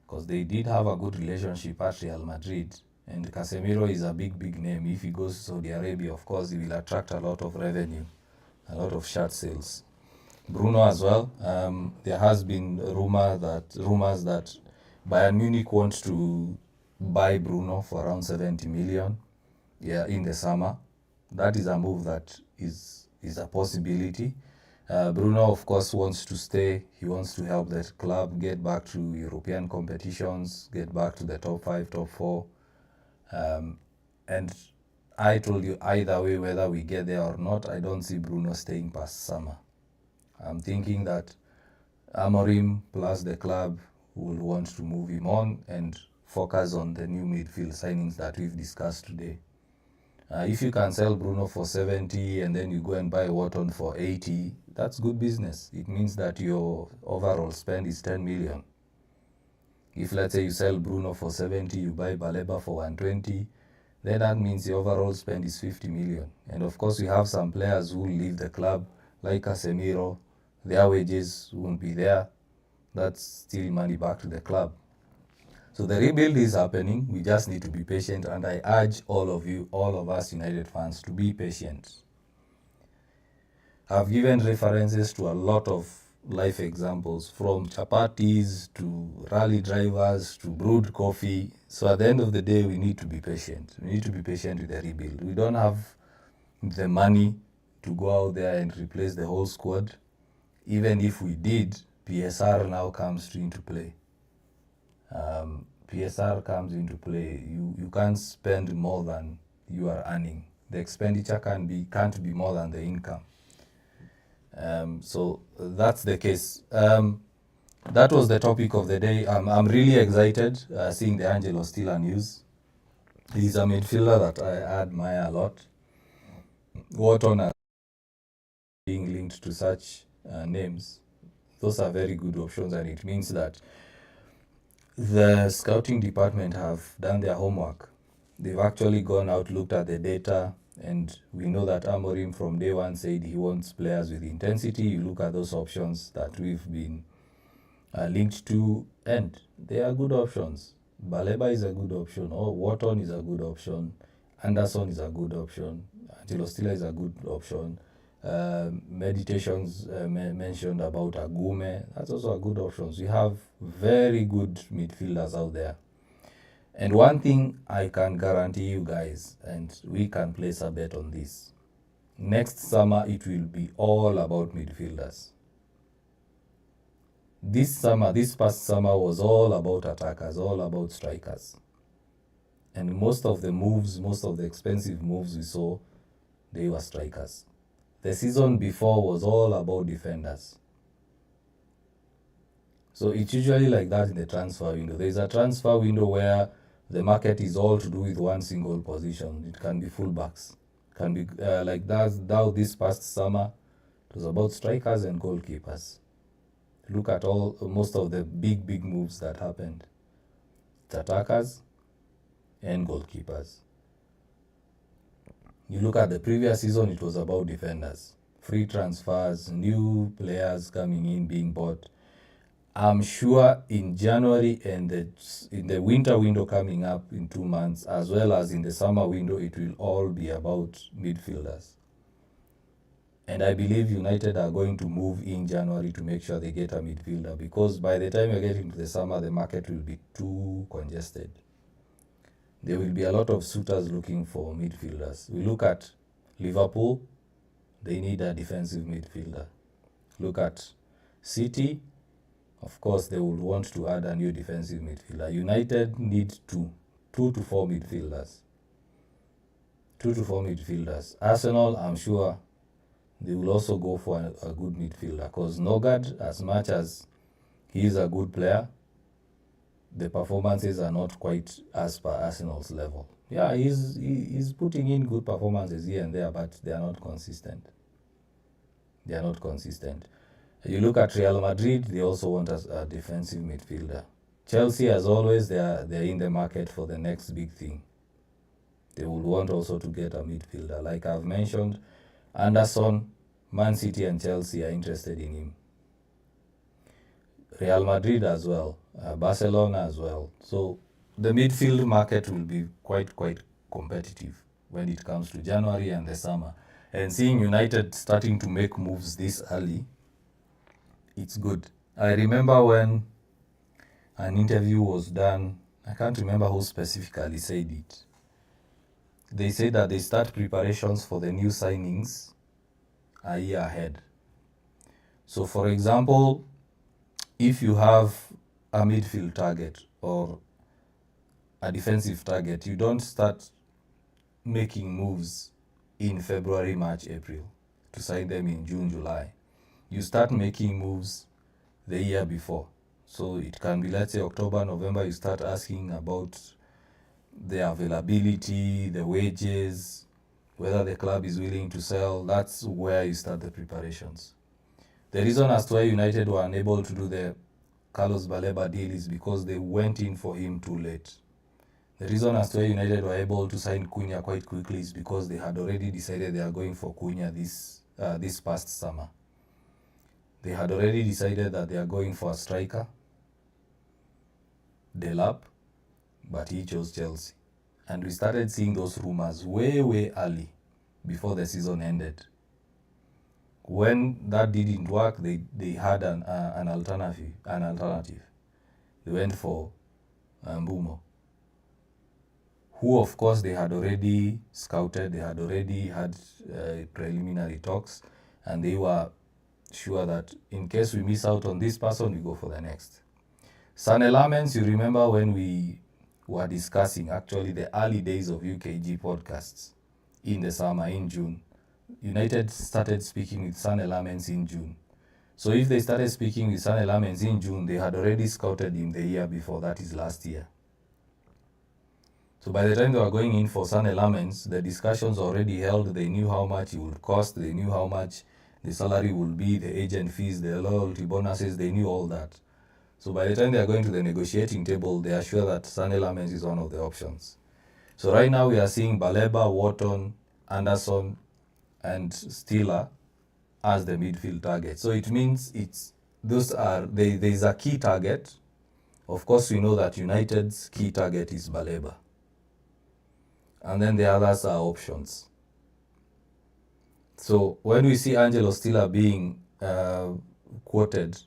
because they did have a good relationship at Real Madrid, and Casemiro is a big name. If he goes to Saudi Arabia, of course he will attract a lot of revenue, a lot of shirt sales. Bruno as well. There has been rumors that Bayern Munich wants to buy Bruno for around 70 million in the summer. That is a move that is a possibility. Bruno, of course, wants to stay. He wants to help the club get back to European competitions, get back to the top 5, top 4. And I told you, either way, whether we get there or not, I don't see Bruno staying past summer. I'm thinking that Amorim plus the club will want to move him on and focus on the new midfield signings that we've discussed today. If you can sell Bruno for 70 and then you go and buy Wharton for 80, that's good business. It means that your overall spend is 10 million. If let's say you sell Bruno for 70, you buy Baleba for 120, then that means the overall spend is 50 million. And of course, we have some players who will leave the club, like Casemiro. Their wages won't be there. That's still money back to the club. So the rebuild is happening. We just need to be patient, and I urge all of you, all of us United fans, to be patient. I've given references to a lot of life examples, from chapatis to rally drivers to brewed coffee. So at the end of the day, we need to be patient. We need to be patient with the rebuild. We don't have the money to go out there and replace the whole squad. Even if we did, PSR now comes into play. PSR comes into play. You can't spend more than you are earning. The expenditure can't be more than the income. So that's the case. That was the topic of the day. I'm really excited seeing the Angelo Stiller news. He's a midfielder that I admire a lot. Wharton being linked to such names, those are very good options, and it means that the scouting department have done their homework. They've actually gone out, looked at the data, and we know that Amorim from day one said he wants players with intensity. You look at those options that we've been linked to, and they are good options. Baleba is a good option, or Wharton is a good option, Anderson is a good option, Angelo Stiller is a good option. Meditations mentioned about Agume, that's also a good option. So we have very good midfielders out there. And one thing I can guarantee you guys, and we can place a bet on this, next summer it will be all about midfielders. This past summer was all about attackers, all about strikers. And most of the expensive moves we saw, they were strikers. The season before was all about defenders. So it's usually like that in the transfer window. There's a transfer window where the market is all to do with one single position. It can be fullbacks. It can be like that. Now this past summer, it was about strikers and goalkeepers. Look at most of the big moves that happened. It's attackers and goalkeepers. You look at the previous season, it was about defenders. Free transfers, new players coming in, being bought. I'm sure in January and in the winter window coming up in 2 months, as well as in the summer window, it will all be about midfielders. And I believe United are going to move in January to make sure they get a midfielder, because by the time you're getting to the summer, the market will be too congested. There will be a lot of suitors looking for midfielders. We look at Liverpool, they need a defensive midfielder. Look at City, of course they would want to add a new defensive midfielder. United need two to four midfielders. 2 to 4 midfielders. Arsenal, I'm sure they will also go for a good midfielder, because Nogard, as much as he is a good player, the performances are not quite as per Arsenal's level. Yeah, he's putting in good performances here and there, but they are not consistent. You look at Real Madrid, they also want a defensive midfielder. Chelsea, as always, they're in the market for the next big thing. They will want also to get a midfielder. Like I've mentioned, Anderson, Man City and Chelsea are interested in him. Real Madrid as well, Barcelona as well. So the midfield market will be quite competitive when it comes to January and the summer. And seeing United starting to make moves this early, it's good. I remember when an interview was done, I can't remember who specifically said it. They said that they start preparations for the new signings a year ahead. So for example, if you have a midfield target or a defensive target, you don't start making moves in February, March, April to sign them in June, July. You start making moves the year before. So it can be, let's say, October, November, you start asking about the availability, the wages, whether the club is willing to sell. That's where you start the preparations. The reason as to why United were unable to do the Carlos Baleba deal is because they went in for him too late. The reason as to why United were able to sign Cunha quite quickly is because they had already decided they are going for Cunha this past summer. They had already decided that they are going for a striker, Delap, but he chose Chelsea. And we started seeing those rumors way early, before the season ended. When that didn't work, they had an alternative. They went for Mbumo, who of course they had already scouted, they had already had preliminary talks, and they were sure that in case we miss out on this person, we go for the next. Sane Lamens, you remember when we were discussing actually the early days of UKG podcasts in the summer, in June. United started speaking with Sane Lamens in June. So if they started speaking with Sane Lamens in June, they had already scouted him the year before, that is last year. So by the time they were going in for Sane Lamens, the discussions already held. They knew how much it would cost. They knew how much the salary would be, the agent fees, the loyalty bonuses. They knew all that. So by the time they are going to the negotiating table, they are sure that Sane Lamens is one of the options. So right now we are seeing Baleba, Wharton, Anderson, and Stiller as the midfield target. So it means there is a key target. Of course, we know that United's key target is Baleba. And then the others are options. So when we see Angelo Stiller being quoted,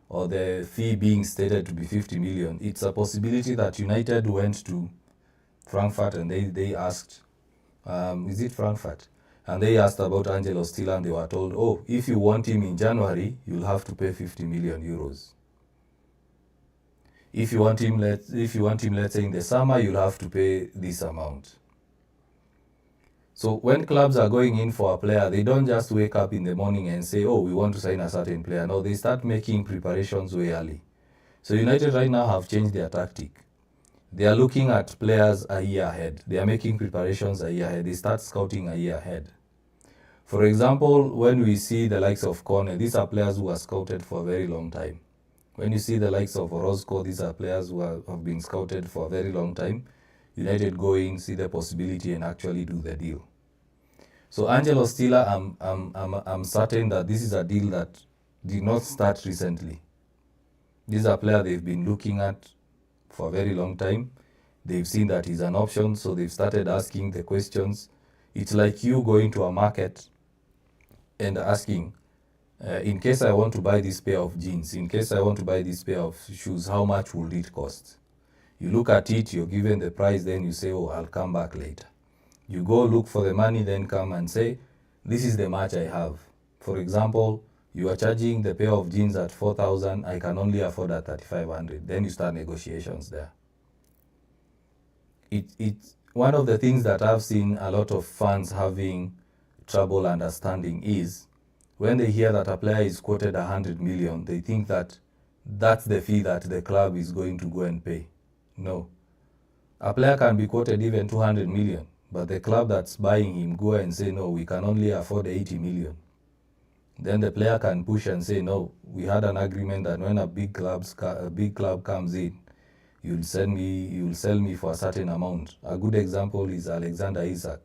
or the fee being stated to be 50 million, it's a possibility that United went to Frankfurt and they asked, is it Frankfurt? And they asked about Angelo Stiller and they were told, oh, if you want him in January, you'll have to pay 50 million euros. If you want him, let's say in the summer, you'll have to pay this amount. So when clubs are going in for a player, they don't just wake up in the morning and say, oh, we want to sign a certain player. No, they start making preparations way early. So United right now have changed their tactic. They are looking at players a year ahead. They are making preparations a year ahead. They start scouting a year ahead. For example, when we see the likes of Kone, these are players who are scouted for a very long time. When you see the likes of Orozco, these are players who have been scouted for a very long time. United go in, see the possibility, and actually do the deal. So Angelo Stiller, I'm certain that this is a deal that did not start recently. This is a player they've been looking at for a very long time. They've seen that he's an option, so they've started asking the questions. It's like you going to a market and asking, in case I want to buy this pair of jeans, in case I want to buy this pair of shoes, how much will it cost? You look at it, you're given the price, then you say, oh, I'll come back later. You go look for the money, then come and say, this is the much I have. For example, you are charging the pair of jeans at 4,000, I can only afford at 3,500. Then you start negotiations there. It's one of the things that I've seen a lot of fans having trouble understanding is when they hear that a player is quoted 100 million, they think that that's the fee that the club is going to go and pay. No. A player can be quoted even 200 million, but the club that's buying him go and say, no, we can only afford 80 million. Then the player can push and say, no, we had an agreement that when a big club comes in, you'll sell me for a certain amount. A good example is Alexander Isak.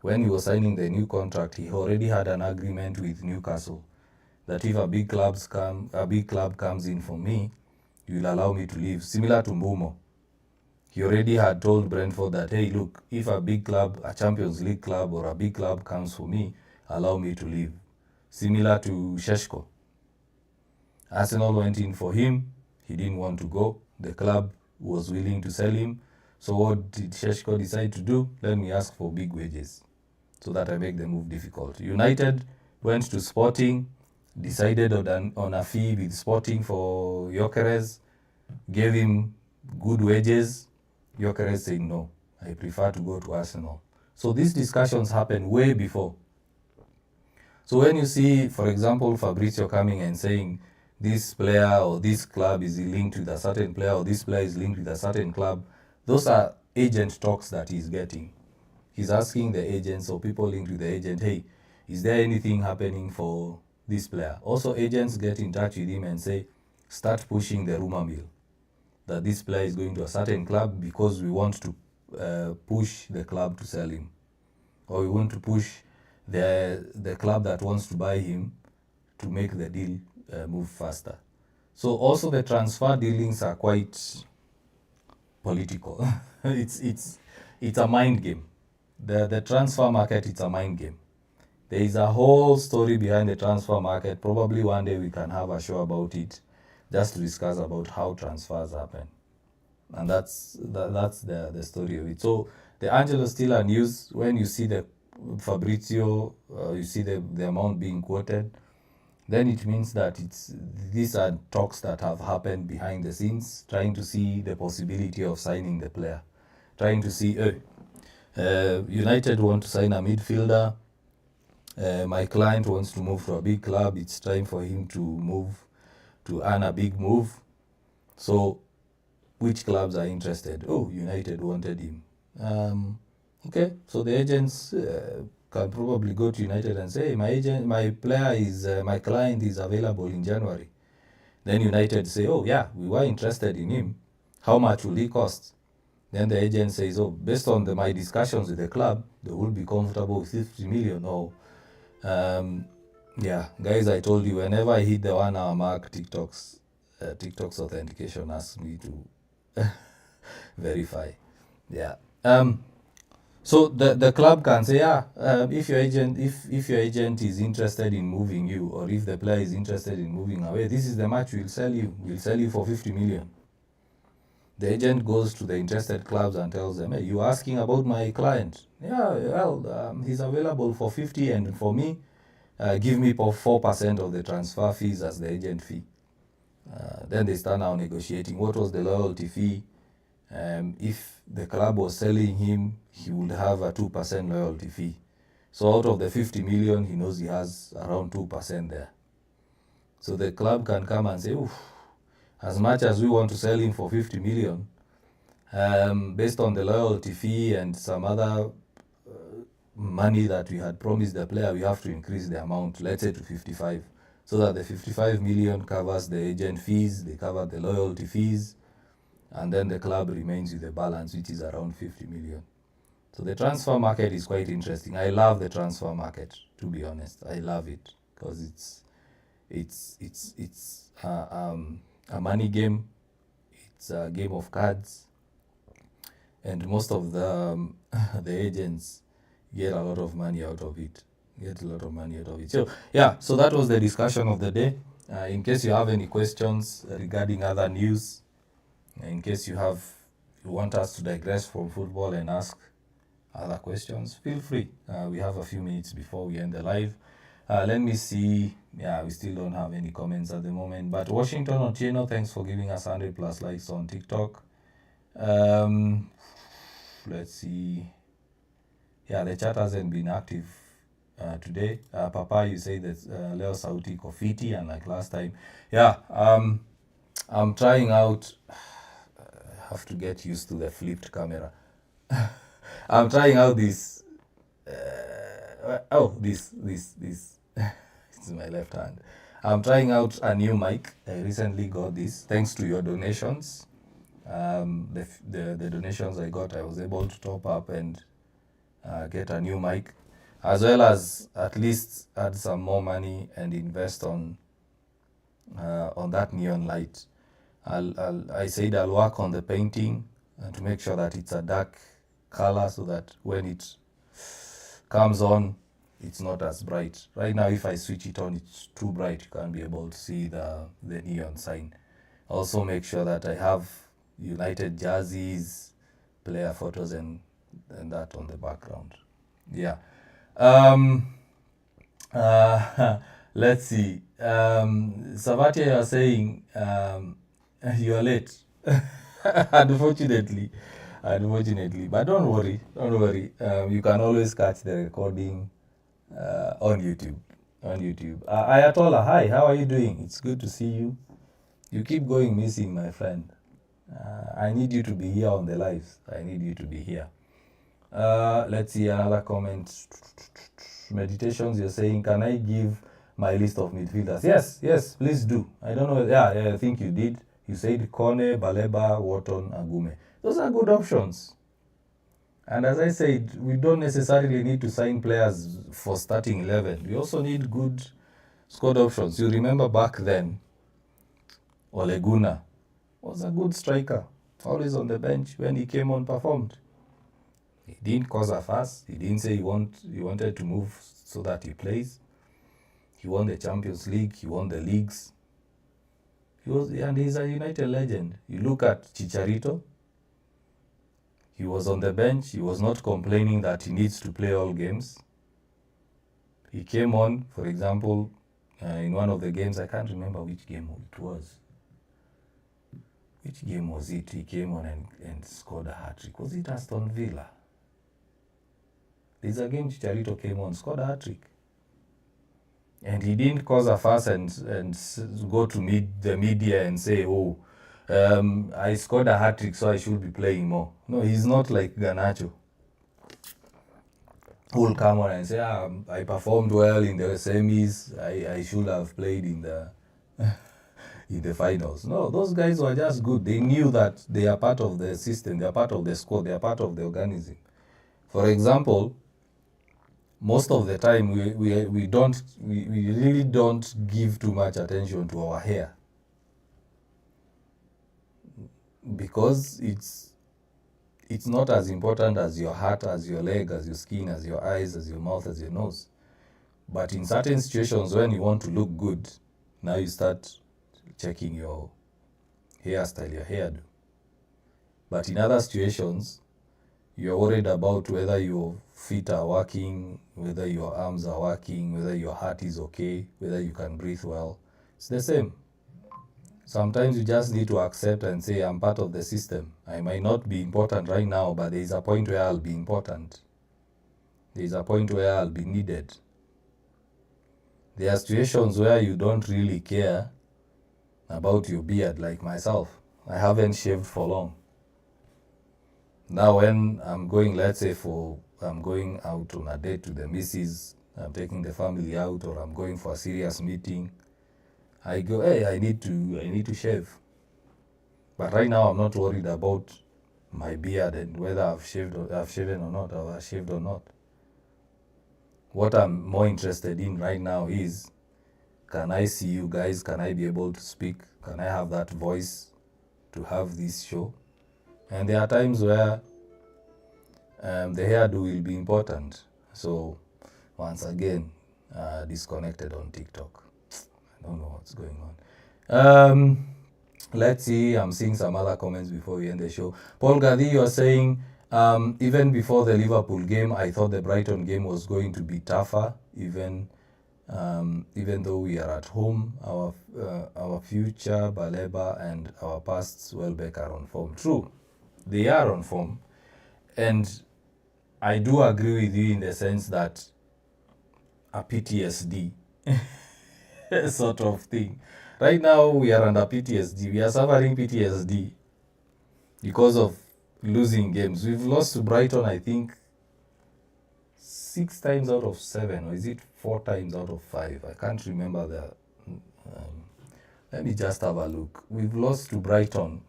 When he was signing the new contract, he already had an agreement with Newcastle that if a big club comes in for me, you'll allow me to leave. Similar to Mbumo. He already had told Brentford that, hey, look, if a big club, a Champions League club or a big club comes for me, allow me to leave. Similar to Šeško. Arsenal went in for him. He didn't want to go. The club was willing to sell him. So what did Šeško decide to do? Let me ask for big wages so that I make the move difficult. United went to Sporting, decided on a fee with Sporting for Gyökeres, gave him good wages. Gyökeres said, no, I prefer to go to Arsenal. So these discussions happened way before. So when you see, for example, Fabrizio coming and saying this player or this club is linked with a certain player or this player is linked with a certain club, those are agent talks that he's getting. He's asking the agents or people linked with the agent, hey, is there anything happening for this player? Also, agents get in touch with him and say, start pushing the rumor mill that this player is going to a certain club because we want to push the club to sell him. Or we want to push the club that wants to buy him to make the deal move faster. So also the transfer dealings are quite political. it's a mind game. The transfer market, it's a mind game. There is a whole story behind the transfer market. Probably one day we can have a show about it, just to discuss about how transfers happen. And that's the story of it. So the Angelo Stiller news, when you see the Fabrizio, you see the amount being quoted, then it means that these are talks that have happened behind the scenes, trying to see the possibility of signing the player, trying to see, United want to sign a midfielder. My client wants to move to a big club. It's time for him to move, to earn a big move. So which clubs are interested? Oh, United wanted him. Okay, so the agents can probably go to United and say, my client is available in January. Then United say, oh yeah, we were interested in him. How much will he cost? Then the agent says, oh, based on my discussions with the club, they will be comfortable with 50 million. Oh, yeah, guys, I told you, whenever I hit the 1 hour mark, TikTok's authentication asks me to verify. Yeah. So the club can say, if your agent is interested in moving you, or if the player is interested in moving away, this is the match we'll sell you. We'll sell you for 50 million. The agent goes to the interested clubs and tells them, hey, you're asking about my client. Yeah, well, he's available for 50, and for me, give me 4% of the transfer fees as the agent fee. Then they start now negotiating. What was the loyalty fee? If the club was selling him, he would have a 2% loyalty fee. So out of the 50 million, he knows he has around 2% there. So the club can come and say, oof, as much as we want to sell him for 50 million, based on the loyalty fee and some other money that we had promised the player, we have to increase the amount, let's say to 55, so that the 55 million covers the agent fees, they cover the loyalty fees, and then the club remains with the balance, which is around 50 million. So the transfer market is quite interesting. I love the transfer market, to be honest. I love it because it's a money game. It's a game of cards, and most of the agents get a lot of money out of it. So yeah, so that was the discussion of the day. In case you have any questions regarding other news, in case you want us to digress from football and ask other questions, feel free. We have a few minutes before we end the live. Let me see. Yeah, we still don't have any comments at the moment. But Washington Otieno, thanks for giving us 100 plus likes on TikTok. Let's see. Yeah, the chat hasn't been active today. Papa, you say that Leo Sauti Kofiti, and like last time. Yeah, I'm trying out. I have to get used to the flipped camera. I'm trying out this. This. It's my left hand. I'm trying out a new mic. I recently got this thanks to your donations. The donations I got, I was able to top up and get a new mic, as well as at least add some more money and invest on that neon light. I said I'll work on the painting to make sure that it's a dark color, so that when it comes on, it's not as bright. Right now, if I switch it on, it's too bright. You can't be able to see the neon sign. Also make sure that I have United jerseys, player photos, and that on the background. Yeah. Let's see. Savatia, you are saying you are late. Unfortunately, but don't worry. You can always catch the recording on YouTube. Ayatollah, hi, how are you doing? It's good to see you. You keep going missing, my friend. I need you to be here on the lives. I need you to be here. Let's see another comment. Meditations, you're saying, can I give my list of midfielders? Yes, please do. I don't know. Yeah, I think you did. You said Kone, Baleba, Wharton, Agume. Those are good options. And as I said, we don't necessarily need to sign players for starting 11. We also need good squad options. You remember back then, Ole Gunnar was a good striker, always on the bench. When he came on, performed. He didn't cause a fuss. He didn't say he wanted to move so that he plays. He won the Champions League, he won the leagues. And he's a United legend. You look at Chicharito, he was on the bench, he was not complaining that he needs to play all games. He came on, for example, in one of the games, I can't remember which game it was. Which game was it? He came on and scored a hat-trick. Was it Aston Villa? There's a game Chicharito came on, scored a hat-trick. And he didn't cause a fuss and go to the media and say, I scored a hat-trick, so I should be playing more. No, he's not like Garnacho, who will come on and say, I performed well in the semis, I should have played in the in the finals. No, those guys were just good. They knew that they are part of the system, they are part of the squad, they are part of the organism. For example, most of the time we really don't give too much attention to our hair, because it's not as important as your heart, as your leg, as your skin, as your eyes, as your mouth, as your nose. But in certain situations when you want to look good, now you start checking your hairstyle, your hairdo. But in other situations, you're worried about whether your feet are working, whether your arms are working, whether your heart is okay, whether you can breathe well. It's the same. Sometimes you just need to accept and say, I'm part of the system. I might not be important right now, but there is a point where I'll be important. There is a point where I'll be needed. There are situations where you don't really care about your beard, like myself. I haven't shaved for long. Now when I'm going, let's say I'm going out on a date to the missus, I'm taking the family out, or I'm going for a serious meeting, I go, hey, I need to shave. But right now I'm not worried about my beard and whether I've shaven or not, or I've shaved or not. What I'm more interested in right now is, can I see you guys? Can I be able to speak? Can I have that voice to have this show? And there are times where the hairdo will be important. So once again, disconnected on TikTok. I don't know what's going on. Let's see, I'm seeing some other comments before we end the show. Paul Gadi, you're saying, even before the Liverpool game, I thought the Brighton game was going to be tougher, even though we are at home. Our future, Baleba, and our past, Welbeck, are on form. True, they are on form. And I do agree with you in the sense that a PTSD sort of thing. Right now we are under PTSD. We are suffering PTSD because of losing games. We've lost to Brighton, I think, 6 times out of 7, or is it 4 times out of 5? I can't remember the. Let me just have a look. We've lost to Brighton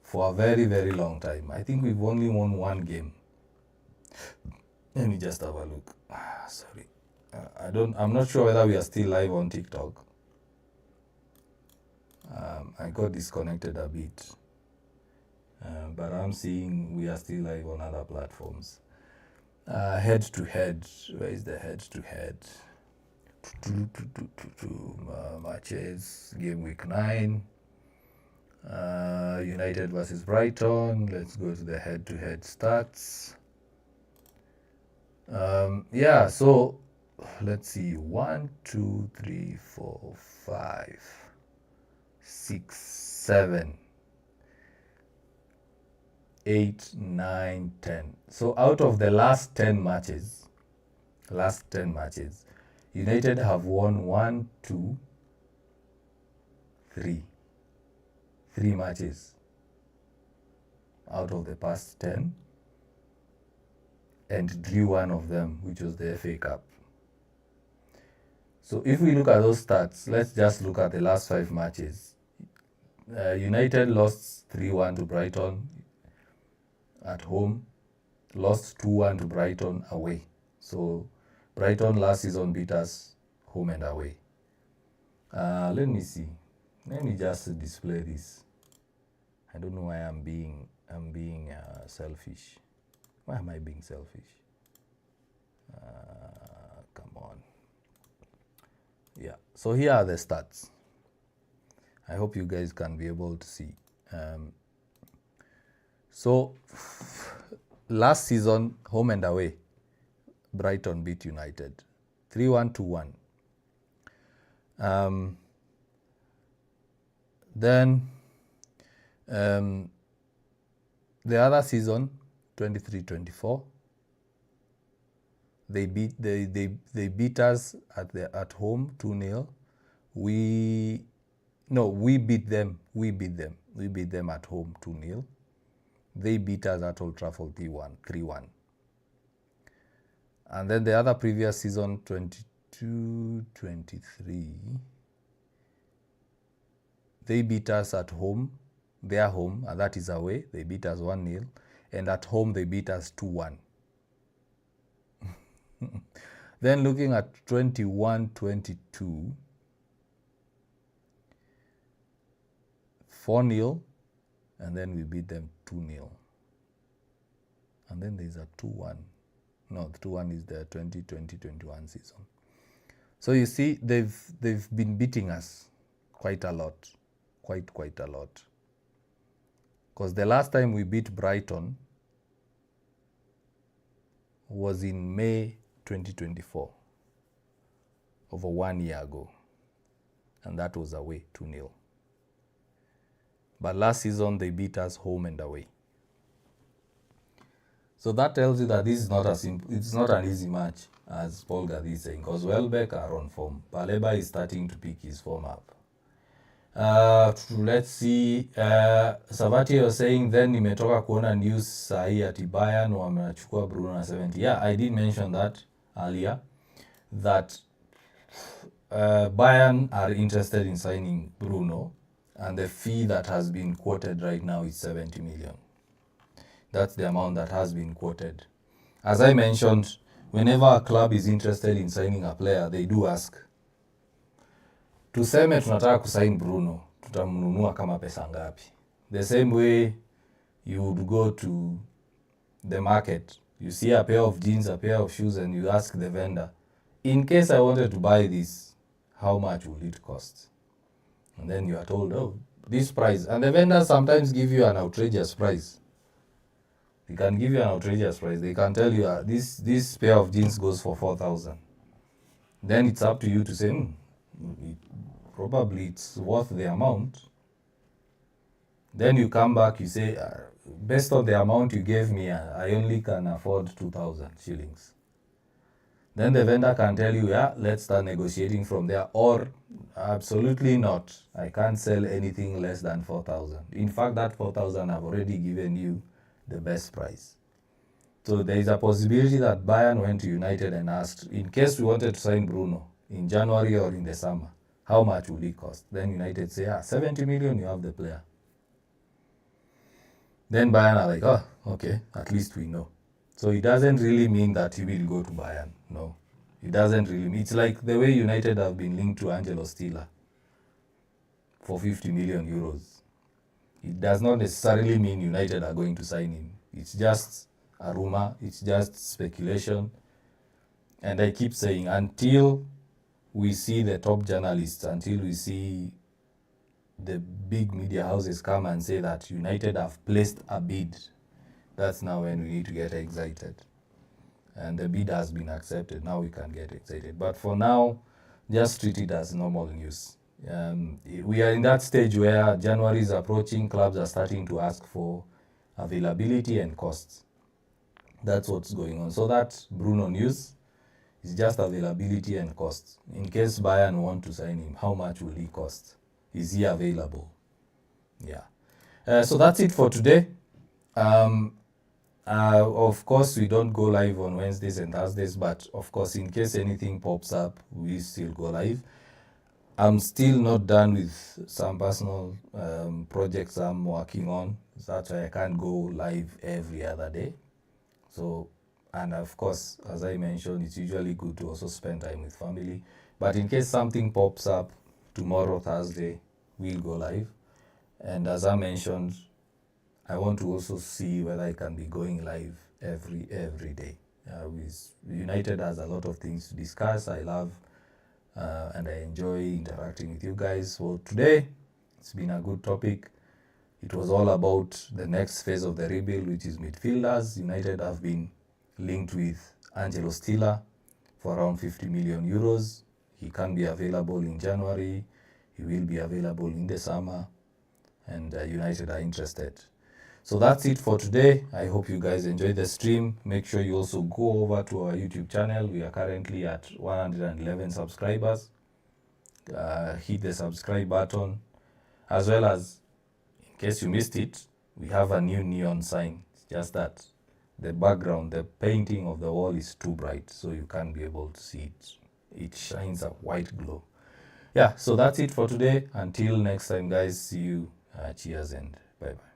for a very, very long time. I think we've only won 1 game. Let me just have a look. Sorry. I'm not sure whether we are still live on TikTok. I got disconnected a bit. But I'm seeing we are still live on other platforms. Head to head. Where is the head to head? Matches. Game week 9. United versus Brighton. Let's go to the head to head stats. So let's see. 1, 2, 3, 4, 5, 6, 7, 8, 9, 10. So out of the last 10 matches, United have won 1, 2, 3 matches out of the past 10, and drew one of them, which was the FA Cup. So if we look at those stats, let's just look at the last 5 matches. United lost 3-1 to Brighton at home, lost 2-1 to Brighton away. So Brighton last season beat us home and away. Let me see. Let me just display this. I don't know why I'm being selfish. Why am I being selfish? Come on. Yeah, so here are the stats. I hope you guys can be able to see. So last season, home and away, Brighton beat United 3-1, 2-1. Then the other season, 23-24, they beat us at home 2-0. We beat them. We beat them at home 2-0. They beat us at Old Trafford 3-1. And then the other previous season, 22-23, they beat us at home, their home, and that is away. They beat us 1-0. And at home, they beat us 2-1. Then looking at 21-22, 4-0, and then we beat them 2-0. And then there's a 2-1. No, the 2-1 is the 2020-21 season. So you see, they've been beating us quite a lot. Quite a lot. Because the last time we beat Brighton was in May 2024, over 1 year ago. And that was away, 2-0. But last season, they beat us home and away. So that tells you that this is not it's not an easy match, as Paul Gadhi is saying, because Welbeck are on form. Baleba is starting to pick his form up. Let's see. Savati was saying then nimetoka kuona news sahi ati Bayern wamechukua Bruno na 70. Yeah, I did mention that earlier, that Bayern are interested in signing Bruno, and the fee that has been quoted right now is 70 million. That's the amount that has been quoted. As I mentioned, whenever a club is interested in signing a player, they do ask, tuseme tunataka kusign Bruno, tutamnunua kama pesa ngapi? The same way you would go to the market, you see a pair of jeans, a pair of shoes, and you ask the vendor, in case I wanted to buy this, how much will it cost? And then you are told, oh, this price. And the vendors sometimes give you an outrageous price. They can give you an outrageous price. They can tell you, this pair of jeans goes for 4,000. Then it's up to you to say, probably it's worth the amount. Then you come back, you say, based on the amount you gave me, I only can afford 2,000 shillings. Then the vendor can tell you, yeah, let's start negotiating from there. Or, absolutely not. I can't sell anything less than 4,000. In fact, that 4,000 I've already given you the best price. So there is a possibility that Bayern went to United and asked, in case we wanted to sign Bruno in January or in the summer, how much will it cost? Then United say, 70 million, you have the player. Then Bayern are like, oh, okay, at least we know. So it doesn't really mean that he will go to Bayern. No, it doesn't really mean. It's like the way United have been linked to Angelo Stiller for 50 million euros. It does not necessarily mean United are going to sign him. It's just a rumor. It's just speculation. And I keep saying, until we see the top journalists, until we see the big media houses come and say that United have placed a bid, that's now when we need to get excited. And the bid has been accepted. Now we can get excited. But for now, just treat it as normal news. We are in that stage where January is approaching. Clubs are starting to ask for availability and costs. That's what's going on. So that Bruno news is just availability and costs. In case Bayern want to sign him, how much will he cost? Is he available? Yeah. So that's it for today. Of course, we don't go live on Wednesdays and Thursdays, but of course, in case anything pops up, we still go live. I'm still not done with some personal projects I'm working on. That's why I can't go live every other day. So, and of course, as I mentioned, it's usually good to also spend time with family. But in case something pops up, tomorrow, Thursday, we'll go live. And as I mentioned, I want to also see whether I can be going live every day. United has a lot of things to discuss. I love and I enjoy interacting with you guys. So today, it's been a good topic. It was all about the next phase of the rebuild, which is midfielders. United have been linked with Angelo Stiller for around 50 million euros. He can be available in January. He will be available in the summer. And United are interested. So that's it for today. I hope you guys enjoyed the stream. Make sure you also go over to our YouTube channel. We are currently at 111 subscribers. Hit the subscribe button. As well as, in case you missed it, we have a new neon sign. It's just that the background, the painting of the wall is too bright, so you can't be able to see it. It shines a white glow. Yeah, so that's it for today. Until next time, guys, see you. Cheers and bye-bye.